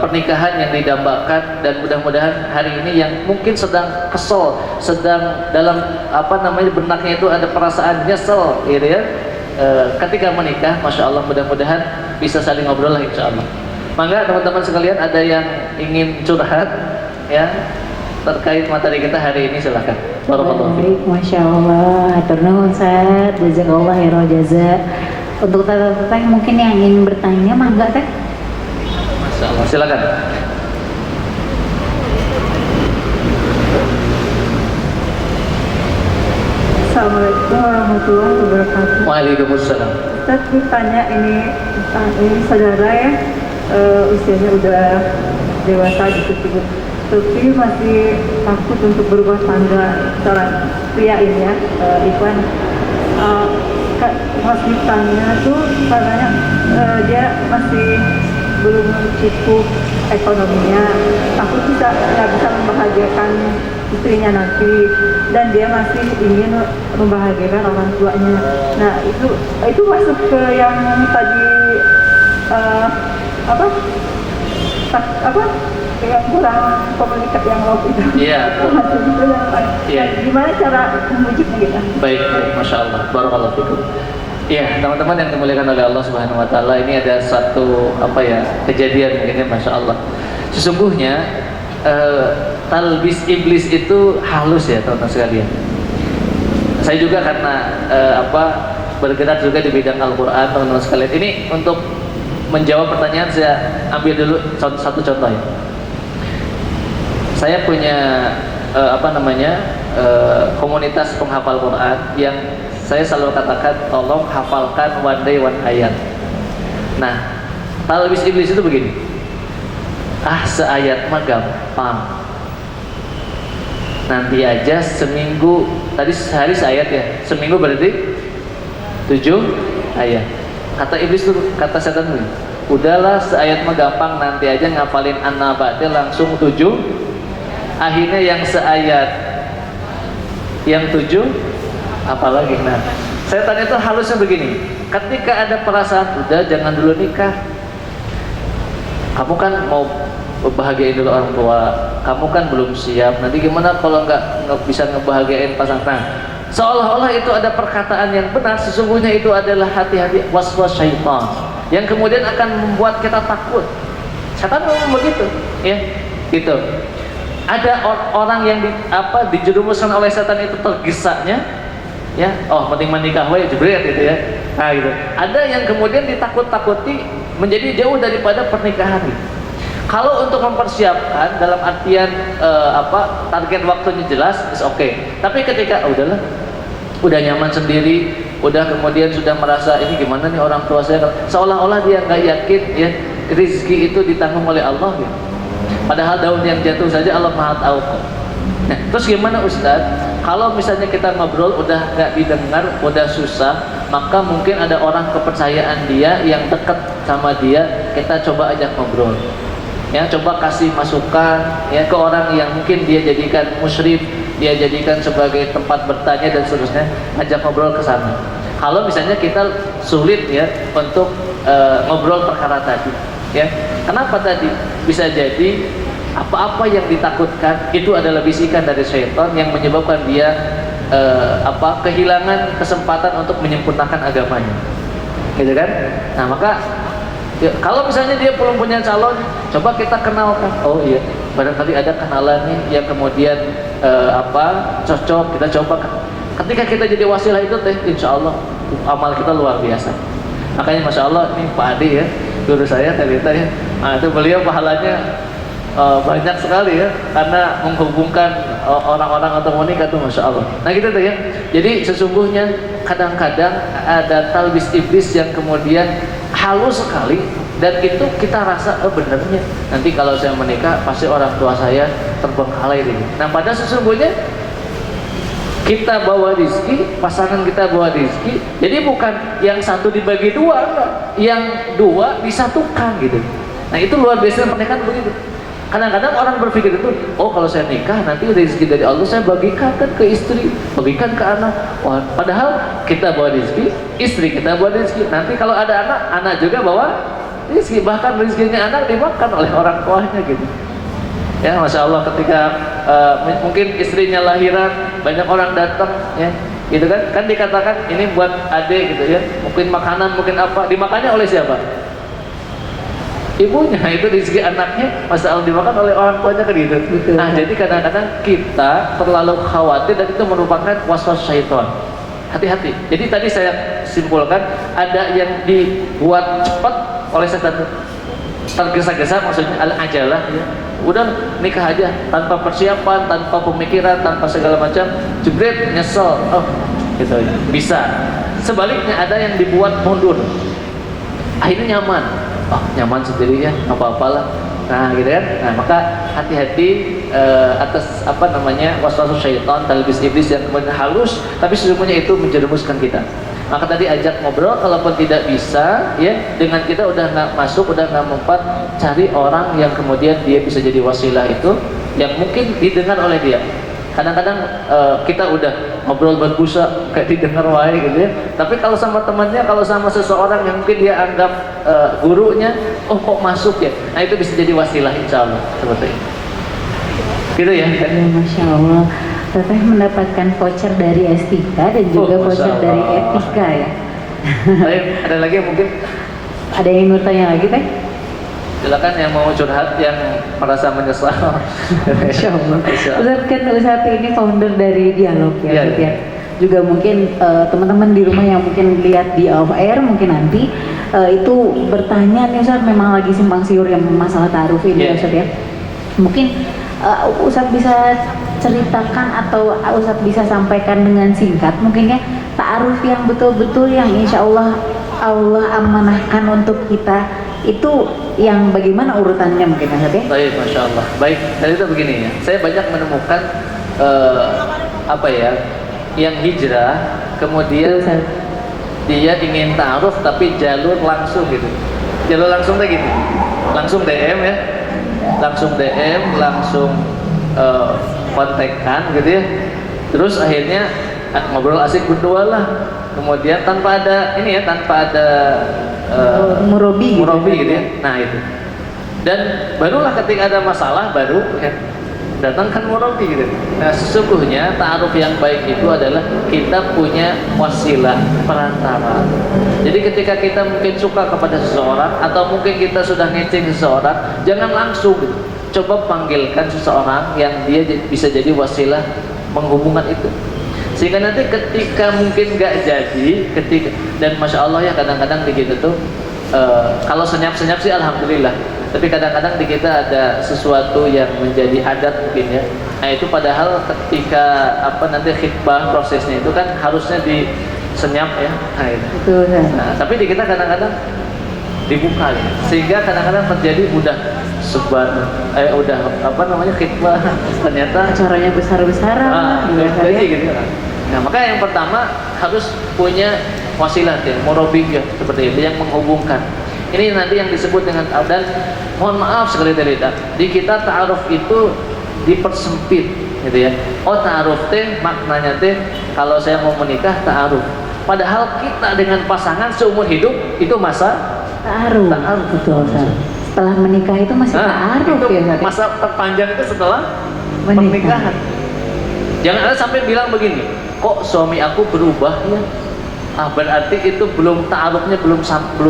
pernikahan yang didambakan, dan mudah-mudahan hari ini yang mungkin sedang kesel, sedang dalam benaknya itu ada perasaan nyesel gitu ya, ketika menikah, Masya Allah, mudah-mudahan bisa saling ngobrol lah insya Allah. Maka teman-teman sekalian ada yang ingin curhat ya terkait materi kita hari ini, silahkan. Baik, Masya Allah, hatur nuhun Ustaz, jazakallah khairal jaza. Untuk teteh mungkin yang ingin bertanya, mangga teh. Masya Allah, silakan. Assalamualaikum warahmatullahi wabarakatuh. Waalaikumsalam. Ustaz ditanya ini saudara ya, usianya udah dewasa gitu sih, tapi masih takut untuk berumah tangga secara pria ini ya, Ikhwan. Pas ditanya tuh katanya dia masih belum cukup ekonominya, aku bisa nggak bisa membahagiakan istrinya nanti, dan dia masih ingin membahagiakan orang tuanya. Nah itu masuk ke yang tadi apa yang kurang komunikasi yang low itu. Iya. Masuk itu yang lain. Iya. Gimana cara memujuknya gitu? Baik, masya Allah, barakallahu fikum. Iya, teman-teman yang dimuliakan oleh Allah Subhanahu Wa Taala, ini ada satu kejadian mungkin ya, masya Allah. Sesungguhnya talbis iblis itu halus ya teman-teman sekalian. Saya juga karena bergerak juga di bidang Al-Quran, teman-teman sekalian. Ini untuk menjawab pertanyaan saya ambil dulu satu contoh ya. Saya punya komunitas penghafal Quran yang saya selalu katakan, tolong hafalkan one day one ayat. Nah, talbis iblis itu begini, seayat mah gampang, nanti aja seminggu, tadi sehari seayat ya, seminggu berarti 7 ayat. Kata iblis tuh, kata setan tuh, udahlah seayat mah gampang, nanti aja ngafalin an-naba langsung 7. Akhirnya yang seayat, yang 7 apalagi. Nah, setan itu halusnya begini, ketika ada perasaan, udah jangan dulu nikah, kamu kan mau bahagiain dulu orang tua, kamu kan belum siap, nanti gimana kalau nggak bisa ngebahagiain pasangan. Nah, seolah-olah itu ada perkataan yang benar, sesungguhnya itu adalah hati-hati waswas syaitan yang kemudian akan membuat kita takut. Setan ngomong begitu ya, gitu. Ada orang yang dijerumuskan oleh setan itu tergesa-nya ya, penting menikah wae jebret gitu ya. Nah gitu. Ada yang kemudian ditakut-takuti menjadi jauh daripada pernikahan. Kalau untuk mempersiapkan dalam artian target waktunya jelas, is okay. Tapi ketika udahlah, udah nyaman sendiri, udah kemudian sudah merasa ini gimana nih orang tua saya, seolah-olah dia nggak yakin ya rezeki itu ditanggung oleh Allah ya. Padahal daun yang jatuh saja Allah Maha tahu kok. Nah, terus gimana Ustadz? Kalau misalnya kita ngobrol udah nggak didengar, udah susah, maka mungkin ada orang kepercayaan dia yang dekat sama dia, kita coba ajak ngobrol. Ya, coba kasih masukan ya ke orang yang mungkin dia jadikan musyrif, dia jadikan sebagai tempat bertanya dan seterusnya, ajak ngobrol ke sana. Kalau misalnya kita sulit ya untuk ngobrol perkara tadi, ya. Kenapa tadi? Bisa jadi apa-apa yang ditakutkan itu adalah bisikan dari syaitan yang menyebabkan dia kehilangan kesempatan untuk menyempurnakan agamanya, gitu kan? Nah maka ya, kalau misalnya dia belum punya calon, coba kita kenalkan. Oh iya, barangkali ada kenalannya yang kemudian cocok, kita coba. Ketika kita jadi wasilah itu insya Allah amal kita luar biasa. Makanya masya Allah ini Pak Adi ya, guru saya ternyata ya, itu beliau pahalanya banyak sekali ya, karena menghubungkan orang-orang untuk menikah tuh masya Allah. Nah gitu tuh ya. Jadi sesungguhnya kadang-kadang ada talbis iblis yang kemudian halus sekali, dan itu kita rasa benernya nanti kalau saya menikah pasti orang tua saya terbengkalai ini. Nah padahal sesungguhnya kita bawa rezeki, pasangan kita bawa rezeki, jadi bukan yang satu dibagi dua, enggak, yang dua disatukan gitu. Nah itu luar biasa pernikahan begitu. Kadang-kadang orang berpikir itu, kalau saya nikah nanti rezeki dari Allah saya bagikan kan ke istri, bagikan ke anak. Wah, padahal kita bawa rezeki, istri kita bawa rezeki. Nanti kalau ada anak, anak juga bawa rezeki, bahkan rezekinya anak dimakan oleh orang tuanya gitu. Ya, masya Allah ketika mungkin istrinya lahiran, banyak orang datang ya, gitu kan dikatakan ini buat adik gitu ya, mungkin makanan, mungkin apa, dimakannya oleh siapa? Ibunya. Itu rezeki anaknya masya Allah dimakan oleh orang tuanya kan gitu. Nah jadi kadang-kadang kita terlalu khawatir dan itu merupakan waswas syaitan. Hati-hati. Jadi tadi saya simpulkan ada yang dibuat cepat oleh setan, tergesa-gesa, maksudnya al-ajalah ya. Udah nikah aja tanpa persiapan, tanpa pemikiran, tanpa segala macam, jebret nyesel. Gitu ya. Bisa. Sebaliknya ada yang dibuat mundur. Akhirnya nyaman. Nyaman sendiri ya, apa-apalah. Nah, gitu kan. Nah, maka hati-hati atas apa namanya waswas syaitan, talbis iblis yang kemudian halus, tapi sesungguhnya itu menjerumuskan kita. Maka tadi ajak ngobrol, kalaupun tidak bisa, ya dengan kita udah nggak masuk, udah nggak mempat, cari orang yang kemudian dia bisa jadi wasilah itu, yang mungkin didengar oleh dia. Kadang-kadang kita udah ngobrol berbusa kayak didengar wae gitu ya. Tapi kalau sama temannya, kalau sama seseorang yang mungkin dia anggap gurunya, oh kok masuk ya. Nah itu bisa jadi wasilah insya Allah seperti itu. Gitu ya. Ya, Masya Allah. Teteh mendapatkan voucher dari Estika dan juga Oh, Masya voucher dari Allah. Etika ya. Baik, ada lagi yang mungkin Ada yang mau tanya lagi Teh? silakan yang mau curhat yang merasa menyesal. Masya Allah. Insya Allah. Ustadz kan Ustadz ini founder dari Dialog ya, Iya, Ustadz iya. ya. Juga mungkin teman-teman di rumah yang mungkin lihat di off air mungkin nanti itu bertanya nih Ustadz, memang lagi simpang siur yang masalah ta'aruf ini Iya. ya Ustadz ya. Mungkin Ustadz bisa ceritakan atau Ustadz bisa sampaikan dengan singkat mungkin ya ta'aruf yang betul-betul yang insya Allah Allah amanahkan untuk kita itu yang bagaimana urutannya mungkin ya Ustadz ya? Baik, Masya Allah. Baik, dan itu begini ya. Saya banyak menemukan apa ya, yang hijrah, kemudian Ustadz. dia ingin ta'aruf tapi jalur langsung gitu. Jalur langsung kayak gini. Langsung DM ya. Langsung DM, langsung kontekan gitu ya. Terus akhirnya ngobrol asik berdua lah. Kemudian tanpa ada ini ya, tanpa ada Murobi gitu. murobi gitu ya. Nah itu. Dan barulah ketika ada masalah baru ya, datangkan murobi gitu. Nah sesungguhnya ta'aruf yang baik itu adalah kita punya wasilah perantara. Jadi ketika kita mungkin suka kepada seseorang atau mungkin kita sudah ngeceng seseorang, jangan langsung gitu. Coba panggilkan seseorang yang dia bisa jadi wasilah menghubungkan itu. Sehingga nanti ketika mungkin nggak jadi, ketika dan masya Allah ya kadang-kadang di kita tuh kalau senyap-senyap sih alhamdulillah. Tapi kadang-kadang di kita ada sesuatu yang menjadi adat mungkin ya. Nah itu padahal ketika apa nanti khitbah prosesnya itu kan harusnya disenyap ya. Nah, itu. Betul Ustadz. Nah, tapi di kita kadang-kadang dibuka ya. Sehingga kadang-kadang terjadi udah sebar udah apa namanya khitbah ternyata Acaranya besar-besaran gitu, Ustadz jadi ya. gitu. Nah, maka yang pertama harus punya wasilah ya, murabi ya, seperti itu yang menghubungkan. Ini nanti yang disebut dengan dan mohon maaf sekali tadi di kita ta'aruf itu dipersempit gitu ya. Oh ta'aruf teh maknanya teh kalau saya mau menikah ta'aruf. Padahal kita dengan pasangan seumur hidup itu masa Ta'aruf. Ta'aruf. Betul Ustadz. Setelah menikah itu masih ta'aruf itu ya Ustadz ya? masa terpanjang itu setelah Menikah. pernikahan. Jangan ada sampai bilang begini, kok suami aku berubah ya? Ah berarti itu belum ta'arufnya belum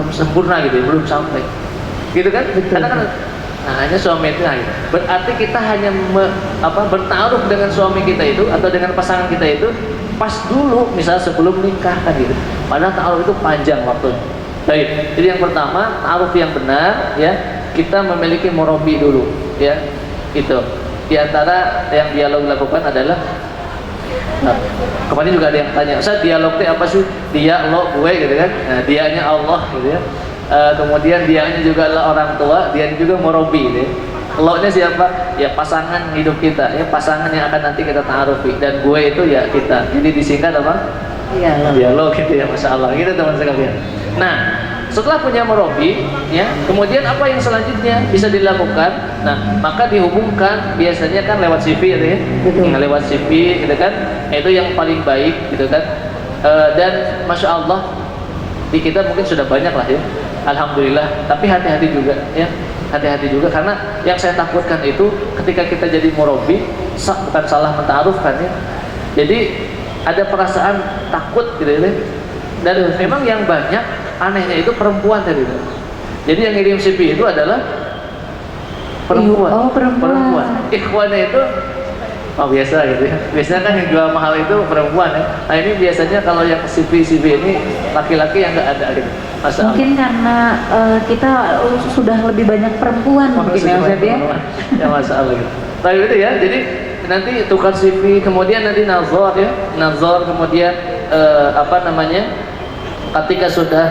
sempurna gitu ya, belum sampai. Gitu kan? Betul. Karena kan nah hanya suami itu nah, gitu. Berarti kita hanya bertaruh dengan suami kita itu atau dengan pasangan kita itu pas dulu misalnya sebelum nikah kan gitu. Padahal ta'aruf itu panjang waktunya. Baik, jadi yang pertama ta'aruf yang benar ya, kita memiliki murabi dulu ya. Itu. Di antara yang dialog lakukan adalah kemarin juga ada yang tanya, Ustaz dialognya apa sih? Dia, lo, gue gitu kan. Nah, dianya Allah gitu ya. Kemudian dianya juga adalah orang tua, dia juga murabi gitu ya. Lo-nya siapa? Ya pasangan hidup kita, ya pasangan yang akan nanti kita ta'arufi. Dan gue itu ya kita. Jadi disingkat apa? Iya. Dialog gitu ya, Masya Allah gitu teman sekalian. Nah, setelah punya murabi ya, kemudian apa yang selanjutnya bisa dilakukan? Nah, maka dihubungkan biasanya kan lewat CV gitu ya. Betul. Nah, lewat CV gitu kan. Itu yang paling baik gitu kan. Dan Masya Allah di kita mungkin sudah banyak lah ya. Alhamdulillah, tapi hati-hati juga ya. Hati-hati juga karena yang saya takutkan itu ketika kita jadi murabi bukan salah menta'arufkan ya. Jadi ada perasaan takut gitu ya. Dan memang yang banyak anehnya itu perempuan tadi. Jadi yang ngirim CV itu adalah perempuan. Oh, perempuan. Ikhwannya itu oh biasa gitu ya. Biasanya kan yang jual mahal itu perempuan ya. Nah ini biasanya kalau yang CV ini laki-laki yang nggak ada gitu. Masalah. Mungkin karena kita sudah lebih banyak perempuan mungkin ya Ustadz ya. Ya masalah gitu. Tapi itu ya, jadi nanti tukar CV, kemudian nanti nazar ya, nazar kemudian apa namanya? Ketika sudah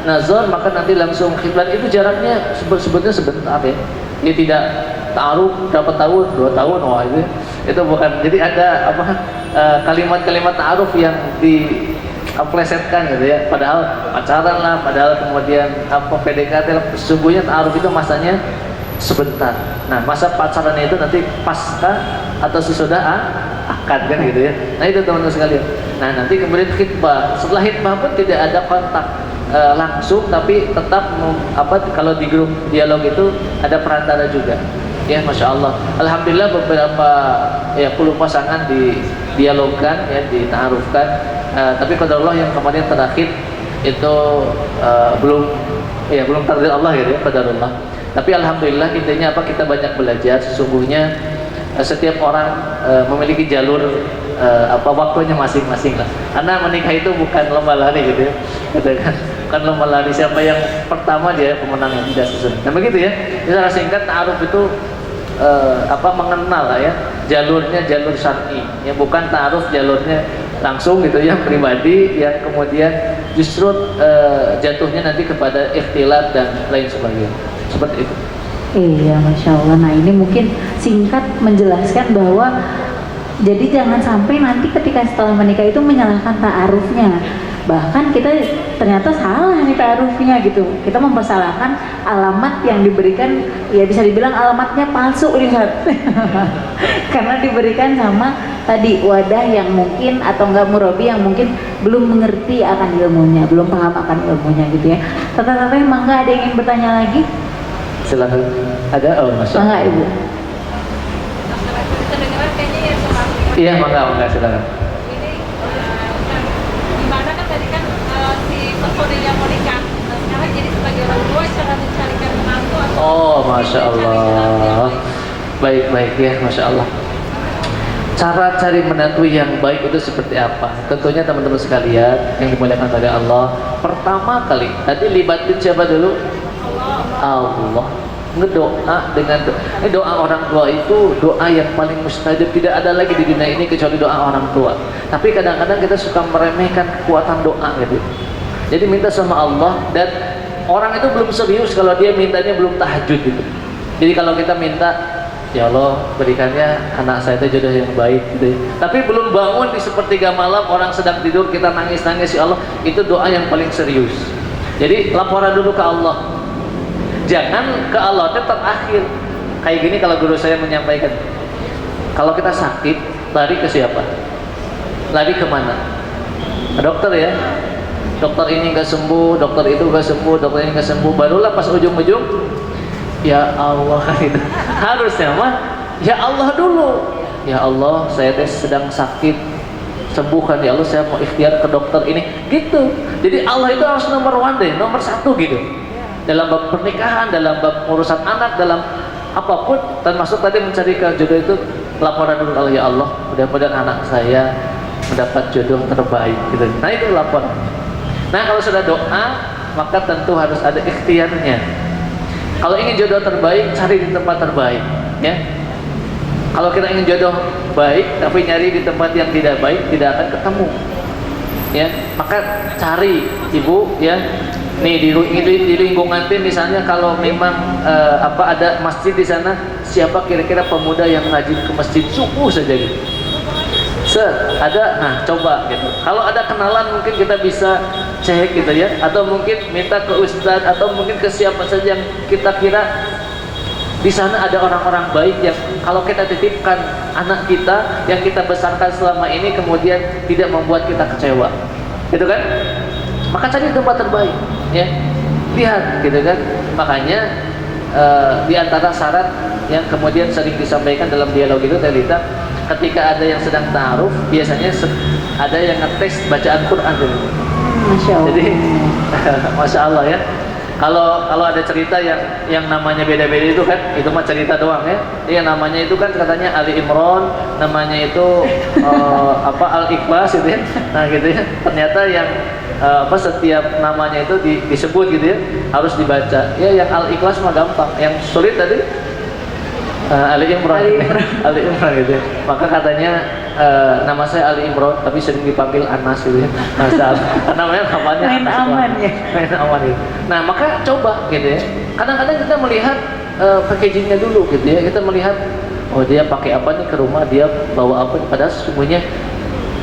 nazar maka nanti langsung khitbah itu jaraknya sebetulnya sebentar ya. Dia tidak ta'aruf berapa tahun, 2 tahun, wah itu bukan. Jadi ada apa kalimat-kalimat ta'aruf yang diplesetkan gitu ya. Padahal pacaran lah, padahal kemudian apa PDKT lah. Sesungguhnya ta'aruf itu masanya sebentar. Nah, masa pacaran itu nanti pasca atau sesudah akad kan gitu ya. Nah, itu teman-teman sekalian. Nah, nanti kemudian khitbah. Setelah khitbah pun tidak ada kontak langsung, tapi tetap kalau di grup dialog itu ada perantara juga. Ya, masya Allah. Alhamdulillah beberapa puluh pasangan dialogkan, ya, ditaarufkan. Tapi qadarullah yang kemarin terakhir itu belum takdir Allah gitu ya, qadarullah. Tapi alhamdulillah intinya apa, kita banyak belajar. Sesungguhnya setiap orang memiliki jalur waktunya masing-masing lah. Karena menikah itu bukan lomba lari gitu ya. Bukan lomba lari siapa yang pertama dia pemenangnya, tidak sesuai. Nah begitu ya. Secara singkat ta'aruf itu mengenal lah ya, jalurnya jalur syar'i. Ya bukan ta'aruf jalurnya langsung gitu ya, pribadi yang kemudian justru jatuhnya nanti kepada ikhtilat dan lain sebagainya. Seperti itu. Iya, Masya Allah. Nah ini mungkin singkat menjelaskan bahwa jadi jangan sampai nanti ketika setelah menikah itu menyalahkan ta'arufnya. Bahkan kita ternyata salah nih ta'arufnya gitu. Kita mempersalahkan alamat yang diberikan, ya bisa dibilang alamatnya palsu lihat. Karena diberikan sama tadi wadah yang mungkin atau enggak murabi yang mungkin belum mengerti akan ilmunya, belum paham akan ilmunya gitu ya. Tata-tata mangga ada yang ingin bertanya lagi? Silakan. Ada? Oh, masya Allah. Mangga Ibu. Kedengeran kayaknya ya sama. Iya, mangga silakan. Ini gimana kan tadi kan si pesonanya mau nikah. Nah, sekarang jadi sebagai orang tua cara mencarikan menantu atau Masya Allah. Baik ya, masya Allah. Cara cari menantu yang baik itu seperti apa? Tentunya teman-teman sekalian yang dimuliakan oleh Allah, pertama kali tadi libatin siapa dulu? Allah. Ngedoa dengan doa orang tua itu doa yang paling mustajab, tidak ada lagi di dunia ini kecuali doa orang tua. Tapi kadang-kadang kita suka meremehkan kekuatan doa gitu. Jadi minta sama Allah, dan orang itu belum serius kalau dia mintanya belum tahajud gitu. Jadi kalau kita minta, ya Allah berikannya anak saya itu jodoh yang baik gitu. Tapi belum bangun di sepertiga malam, orang sedang tidur kita nangis-nangis, ya Allah, itu doa yang paling serius. Jadi laporan dulu ke Allah. Jangan ke Allah itu terakhir. Kayak gini kalau guru saya menyampaikan, kalau kita sakit lari ke siapa? Lari kemana? Ke dokter ya. Dokter ini nggak sembuh, dokter itu nggak sembuh, dokter ini nggak sembuh. Barulah pas ujung-ujung, ya Allah itu. Harusnya mah ya Allah dulu. Ya Allah, saya sedang sakit, sembuhkan ya Allah, saya mau ikhtiar ke dokter ini. Gitu. Jadi Allah itu harus nomor 1 deh, nomor 1 gitu. Dalam bab pernikahan, dalam bab urusan anak, dalam apapun, termasuk tadi mencari jodoh itu laporan dulu kalau ya Allah, mudah-mudahan anak saya mendapat jodoh terbaik gitu. Nah itu laporan. Nah kalau sudah doa, maka tentu harus ada ikhtiarnya. Kalau ingin jodoh terbaik, cari di tempat terbaik, ya. Kalau kita ingin jodoh baik, tapi nyari di tempat yang tidak baik, tidak akan ketemu, ya. Maka cari ibu, ya. Nih di lingkungan tim misalnya, kalau memang ada masjid di sana, siapa kira-kira pemuda yang rajin ke masjid subuh saja gitu. Nah coba gitu. Kalau ada kenalan mungkin kita bisa cek gitu ya, atau mungkin minta ke ustadz, atau mungkin ke siapa saja yang kita kira di sana ada orang-orang baik yang kalau kita titipkan anak kita yang kita besarkan selama ini kemudian tidak membuat kita kecewa, gitu kan? Maka cari tempat terbaik, ya. Lihat gitu kan. Makanya di antara syarat yang kemudian sering disampaikan dalam dialog itu tadi, ketika ada yang sedang ta'aruf, biasanya ada yang ngetes bacaan Quran dulu. Masya Allah. Jadi masya Allah ya. Kalau ada cerita yang namanya beda-beda itu kan, itu mah cerita doang ya. Yang namanya itu kan katanya Ali Imran, namanya itu Al-Ikhlas gitu ya. Nah gitu ya. Ternyata yang setiap namanya itu disebut gitu ya, harus dibaca. Ya yang Al-Ikhlas mah gampang, yang sulit tadi Ali Imran. Ali Imran gitu ya. Maka katanya nama saya Ali Imran tapi sering dipanggil Anas gitu ya. Masalah namanya namanya main Anas aman ya. Main aman gitu. Nah maka coba gitu ya. Kadang-kadang kita melihat packagingnya dulu gitu ya. Kita melihat, oh dia pakai apa nih ke rumah, dia bawa apa, padahal sesungguhnya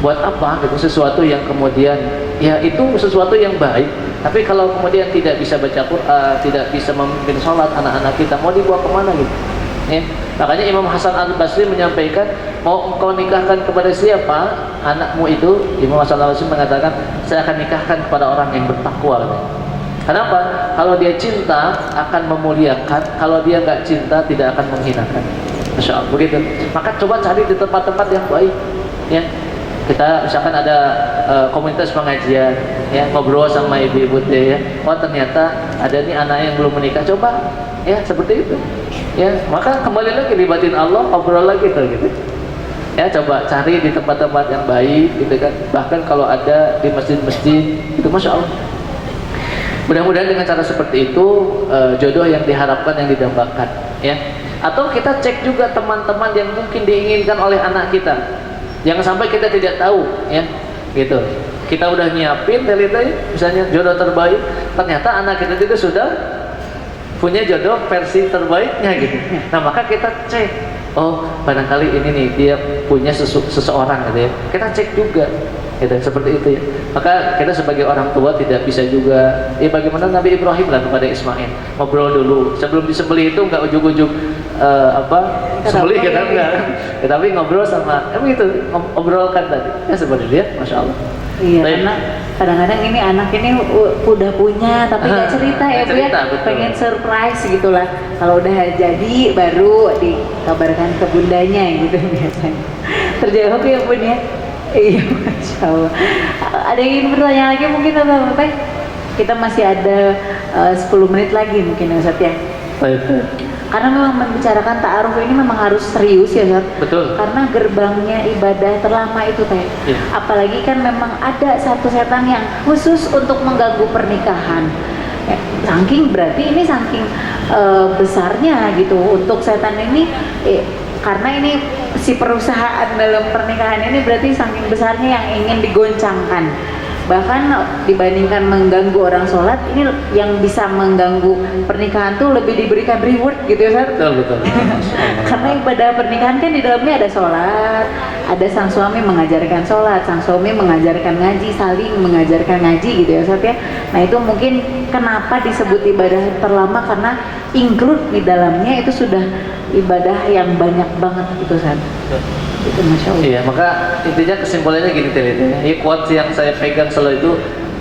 buat apa gitu, sesuatu yang kemudian ya itu sesuatu yang baik, tapi kalau kemudian tidak bisa baca Quran, tidak bisa memimpin sholat anak-anak kita, mau dibawa kemana gitu ya. Makanya Imam Hasan Al-Basri menyampaikan, mau engkau nikahkan kepada siapa anakmu itu, Imam Hasan Al-Basri mengatakan, saya akan nikahkan kepada orang yang bertakwa. Kenapa? Kalau dia cinta akan memuliakan, kalau dia nggak cinta tidak akan menghinakan. Masya Allah, begitu. Maka coba cari di tempat-tempat yang baik ya. Kita misalkan ada komunitas pengajian ya, ngobrol sama ibu-ibu ya, oh ternyata ada nih anak yang belum menikah, coba ya seperti itu ya. Maka kembali lagi libatin Allah, ngobrol lagi tuh gitu ya. Coba cari di tempat-tempat yang baik gitu kan, bahkan kalau ada di masjid-masjid itu, Masya Allah. Mudah-mudahan dengan cara seperti itu jodoh yang diharapkan, yang didambakan ya. Atau kita cek juga teman-teman yang mungkin diinginkan oleh anak kita. Jangan sampai kita tidak tahu ya, gitu. Kita udah nyiapin misalnya jodoh terbaik, ternyata anak kita juga sudah punya jodoh versi terbaiknya gitu. Nah maka kita cek, oh barangkali ini nih dia punya seseorang gitu ya. Kita cek juga, gitu, seperti itu ya. Maka kita sebagai orang tua tidak bisa juga, ya bagaimana Nabi Ibrahim lah kepada Ismail, ngobrol dulu sebelum disembelih itu, nggak ujug-ujug sembelih kita enggak, ya, tapi ngobrol sama, gitu, ngobrolkan tadi ya seperti dia, Masya Allah. Iya, karena kadang-kadang ini anak ini udah punya tapi nggak cerita ya Bu ya, pengen surprise gitulah. Kalau udah jadi baru dikabarkan ke bundanya gitu biasanya. Terjawab ya Bun ya. Iya, Masya Allah. Ada yang ingin bertanya lagi mungkin atau apa? Kita masih ada 10 menit lagi mungkin ya Ustaz ya. Baik. Karena memang membicarakan ta'aruf ini memang harus serius ya Ustaz. Betul. Karena gerbangnya ibadah terlama itu Teh. Iya. Apalagi kan memang ada satu setan yang khusus untuk mengganggu pernikahan. Saking berarti ini saking besarnya gitu untuk setan ini, karena ini si perusahaan dalam pernikahan ini berarti saking besarnya yang ingin digoncangkan. Bahkan dibandingkan mengganggu orang sholat, ini yang bisa mengganggu pernikahan tuh lebih diberikan reward gitu ya Ustaz. Betul. Karena ibadah pernikahan kan di dalamnya ada sholat, ada sang suami mengajarkan sholat, sang suami mengajarkan ngaji, saling mengajarkan ngaji gitu ya Ustaz ya. Nah itu mungkin kenapa disebut ibadah terlama, karena include di dalamnya itu sudah ibadah yang banyak banget gitu Ustaz. Itu Masya Allah. Iya, maka intinya kesimpulannya gini ya. Ini quotes yang saya pegang selalu itu,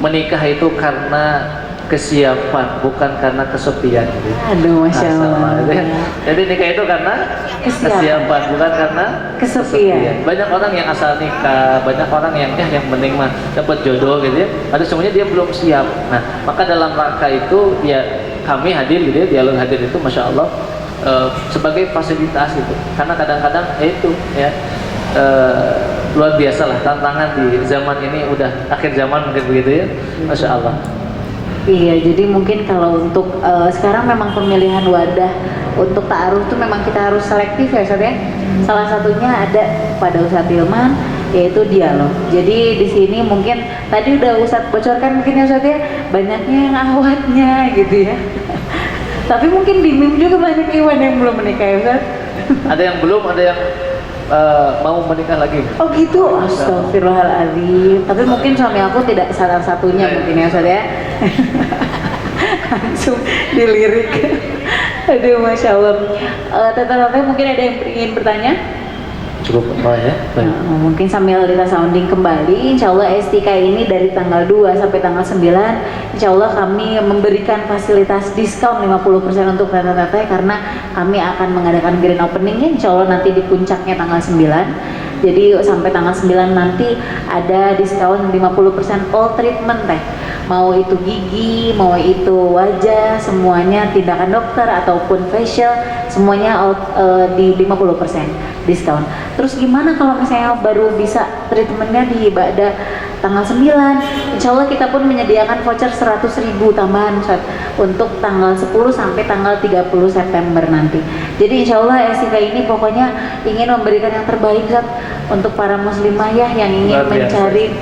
menikah itu karena kesiapan, bukan karena kesepian. Aduh, Masya Allah. Jadi nikah itu karena kesiapan, bukan karena kesepian. Banyak orang yang asal nikah, banyak orang yang yang penting mah dapat jodoh gitu ya. Ada semuanya dia belum siap. Nah, maka dalam rangka itu ya kami hadir gitu ya, dialog hadir itu Masya Allah. Sebagai fasilitas itu, karena kadang-kadang itu ya luar biasa lah tantangan di zaman ini, udah akhir zaman mungkin begitu ya, Masya Allah. Iya, jadi mungkin kalau untuk sekarang memang pemilihan wadah untuk ta'aruf itu memang kita harus selektif ya Ustaz ya. Salah satunya ada pada Ustaz Hilman, yaitu dialog. Jadi di sini mungkin tadi udah Ustaz bocorkan mungkin ya Ustaz ya, banyaknya yang awatnya gitu ya. Tapi mungkin di MIM juga banyak Iwan yang belum menikah ya Ustaz? Ada yang belum, ada yang mau menikah lagi. Oh gitu? Astagfirullahaladzim. Tapi mungkin suami aku tidak salah satunya mungkin ya Ustaz ya. Langsung dilirik. Aduh Masya Allah. Teteh mungkin ada yang ingin bertanya? Cukup ya. Nah, mungkin sambil kita sounding kembali, insya Allah STK ini dari tanggal 2 sampai tanggal 9 insya Allah kami memberikan fasilitas diskon 50% untuk teteh-teteh, karena kami akan mengadakan grand openingnya insya Allah nanti di puncaknya tanggal 9. Jadi sampai tanggal 9 nanti ada diskon 50% all treatment Teh. Mau itu gigi, mau itu wajah, semuanya tindakan dokter ataupun facial, semuanya di 50% diskon. Terus gimana kalau misalnya baru bisa treatmentnya di pada tanggal 9? Insya Allah kita pun menyediakan voucher 100.000 tambahan Ustaz, untuk tanggal 10 sampai tanggal 30 September nanti. Jadi insya Allah STK ini pokoknya ingin memberikan yang terbaik Ustaz untuk para muslimah ya yang ingin mencari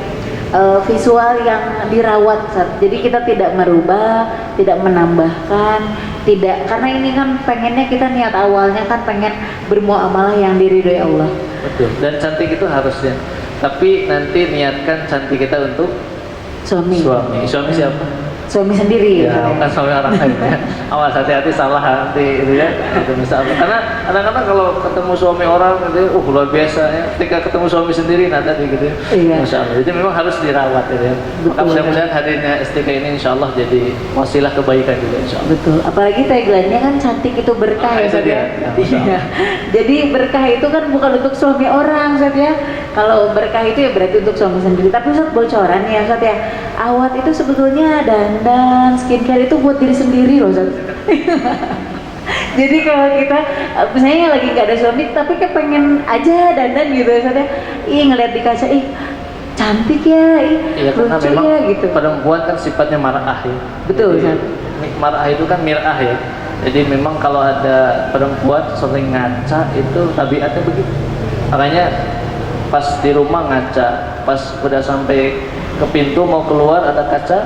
visual yang dirawat Ustaz. Jadi kita tidak merubah, tidak menambahkan, tidak, karena ini kan pengennya, kita niat awalnya kan pengen bermuamalah yang diridhoi Allah. Betul. Dan cantik itu harusnya. Tapi nanti niatkan cantik kita untuk Suami siapa? suami sendiri Ya, bukan suami orang lain ya. Awas, hati-hati salah nanti itu ya. Itu misalnya. Karena kadang-kadang kalau ketemu suami orang gitu, luar biasa ya. Ketika ketemu suami sendiri nanti gitu ya. Iya. Masya Allah. Jadi memang harus dirawat gitu ya. Maka Betul. mudah-mudahan hadirnya STK ini insya Allah jadi wasilah kebaikan juga insya Allah. Betul, apalagi tagline-nya kan cantik itu berkah ya Itu Ustaz dia. ya. Ya, Masya Allah. Iya. Jadi berkah itu kan bukan untuk suami orang Ustaz ya. Kalau berkah itu ya berarti untuk suami sendiri. Tapi Ustaz, bocoran ya Ustaz ya. Awat itu sebetulnya dandan, skincare itu buat diri sendiri loh Ustaz. Jadi kalau kita misalnya lagi nggak ada suami tapi pengen aja dandan gitu ya Ustaz ya. Ih, ngeliat di kaca, ih cantik ya, ih Iya, karena lucu memang ya gitu. perempuan kan sifatnya mar'ah ya. Betul, Jadi, Ustaz. mar'ah itu kan mir'ah ya. Jadi memang kalau ada perempuan sering ngaca itu tabiatnya begitu. Makanya pas di rumah ngaca, pas udah sampai ke pintu mau keluar ada kaca,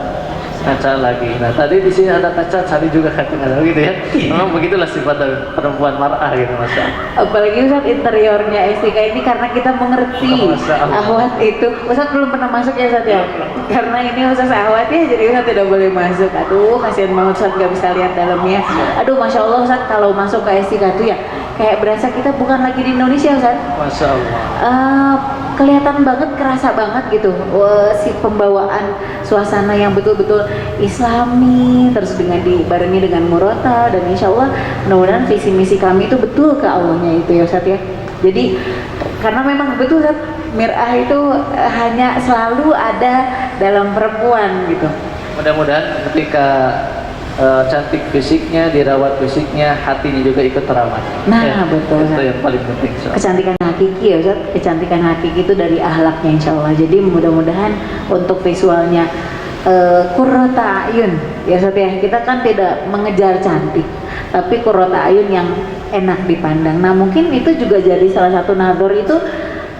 ngaca lagi. Nah tadi di sini ada kaca, cari juga kaca gitu ya. Memang begitulah sifat dari perempuan mar'ah gitu, Masya Allah. Apalagi Ustaz interiornya STK ini karena kita mengerti Masya Allah. ahwat itu. Ustaz belum pernah masuk ya Ustaz ya? Karena ini Ustaz ahwat ya, jadi Ustaz tidak boleh masuk. Aduh, kasihan banget Ustaz gak bisa lihat dalamnya. Aduh, Masya Allah Ustaz, kalau masuk ke STK itu ya kayak berasa kita bukan lagi di Indonesia Ustaz. Masya Allah. Kelihatan banget, kerasa banget gitu. Si pembawaan suasana yang betul-betul Islami, terus dengan dibarengi dengan murata, dan insya Allah mudah-mudahan visi misi kami itu betul ke Allahnya itu ya Ustaz ya. Jadi karena memang betul Ustaz, mir'ah itu hanya selalu ada dalam perempuan gitu. Mudah-mudahan ketika cantik fisiknya, dirawat fisiknya, hatinya juga ikut terawat. Nah, betul, Itu Ustaz. yang paling penting. Kecantikan hakiki ya Ustaz, kecantikan hakiki itu dari ahlaknya insya Allah. Jadi mudah-mudahan untuk visualnya qurrata ayun ya Ustaz ya. Kita kan tidak mengejar cantik, tapi qurrata ayun yang enak dipandang. Nah mungkin itu juga jadi salah satu nador itu.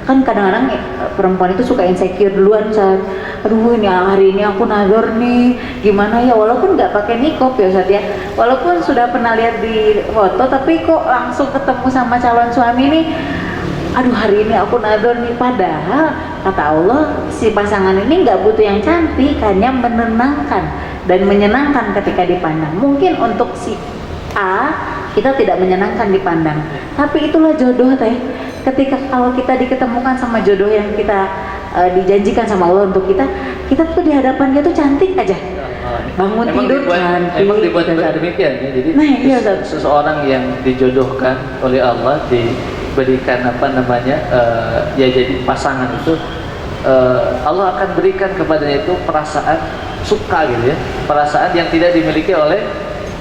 Kan kadang-kadang perempuan itu suka insecure duluan Ustaz. Aduh, ini hari ini aku nazar nih, gimana ya, walaupun nggak pakai niqab ya Ustaz ya, walaupun sudah pernah lihat di foto, tapi kok langsung ketemu sama calon suami nih, aduh hari ini aku nazar nih. Padahal kata Allah si pasangan ini nggak butuh yang cantik, hanya menenangkan dan menyenangkan ketika dipandang. Mungkin untuk si A kita tidak menyenangkan dipandang, tapi itulah jodoh teh. Ketika kalau kita diketemukan sama jodoh yang kita dijanjikan sama Allah untuk kita tuh di hadapan dia tuh cantik aja. Bangun tidur cantik. Emang dibuat gitu, Ustaz. demikian ya. Jadi Nah, iya, Ustaz. seseorang yang dijodohkan oleh Allah, diberikan apa namanya ya jadi pasangan itu, Allah akan berikan kepadanya itu perasaan suka gitu ya, perasaan yang tidak dimiliki oleh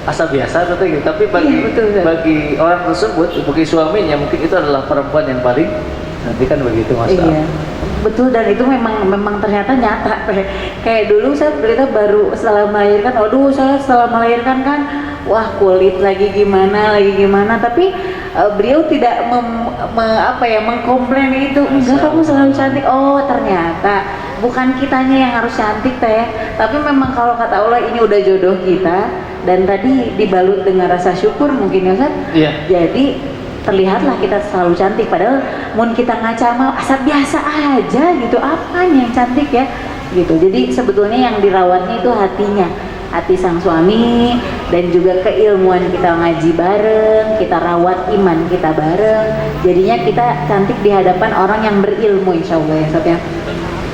asal biasa atau gitu. Tapi bagi Iya, betul, Ustaz. bagi orang tersebut, bagi suaminya mungkin itu adalah perempuan yang paling nanti kan begitu Mas. Iya, betul, dan itu memang ternyata nyata. Kayak dulu saya berita baru setelah melahirkan, aduh saya setelah melahirkan kan, wah kulit lagi gimana, tapi beliau tidak mengkomplain itu, enggak kamu selalu cantik. Oh ternyata bukan kitanya yang harus cantik teh, tapi memang kalau kata Allah ini udah jodoh kita, dan tadi dibalut dengan rasa syukur mungkin ya Ustaz. Iya. Jadi terlihatlah kita selalu cantik, padahal mun kita ngaca mah asal biasa aja gitu, apanya yang cantik ya gitu. Jadi sebetulnya yang dirawatnya itu hatinya, hati sang suami, dan juga keilmuan kita ngaji bareng, kita rawat iman kita bareng, jadinya kita cantik di hadapan orang yang berilmu insya Allah ya Ustaz ya.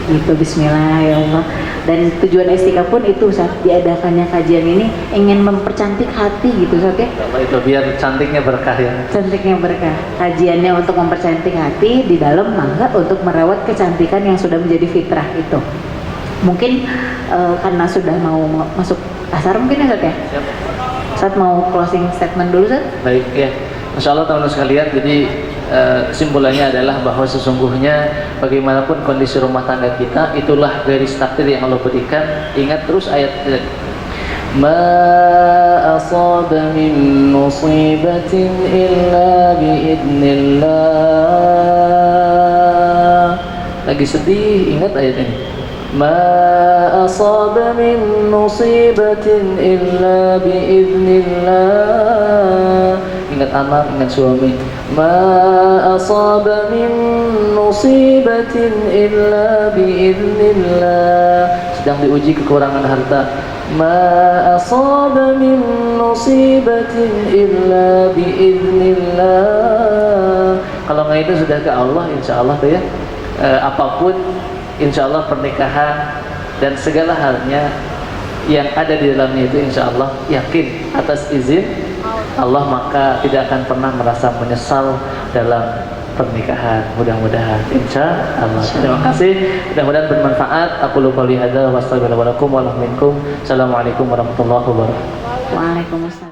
Gitu, bismillah ya Allah. Dan tujuan STK pun itu Ustaz, diadakannya kajian ini ingin mempercantik hati gitu Ustaz ya. Itu biar cantiknya berkah ya. Cantiknya berkah. Kajiannya untuk mempercantik hati, di dalam mangga untuk merawat kecantikan yang sudah menjadi fitrah itu. Mungkin karena sudah mau masuk asar mungkin ya Ustaz ya. Siap. Ustaz mau closing statement dulu Ustaz. Baik ya. Masya Allah teman-teman sekalian, jadi kesimpulannya adalah bahwa sesungguhnya bagaimanapun kondisi rumah tangga kita, itulah garis takdir yang Allah berikan. Ingat terus ayat ma asaba min musibatin illa biidnillah. Lagi sedih, ingat ayat ini. ما أصاب من مصيبة إلا بإذن الله. Ingat anak, ingat suami. ما أصاب من مصيبة إلا بإذن الله. Sedang diuji kekurangan harta. ما أصاب من مصيبة إلا بإذن الله. Kalau nggak itu sudah ke Allah, insya Allah tuh ya. Apapun, insya Allah pernikahan dan segala halnya yang ada di dalamnya itu insya Allah yakin atas izin Allah, maka tidak akan pernah merasa menyesal dalam pernikahan. Mudah-mudahan insya Allah. Terima kasih, mudah-mudahan bermanfaat. Aku lupa lihat. Wassalamualaikum warahmatullahi wabarakatuh. Assalamualaikum warahmatullahi wabarakatuh. Waalaikumsalam.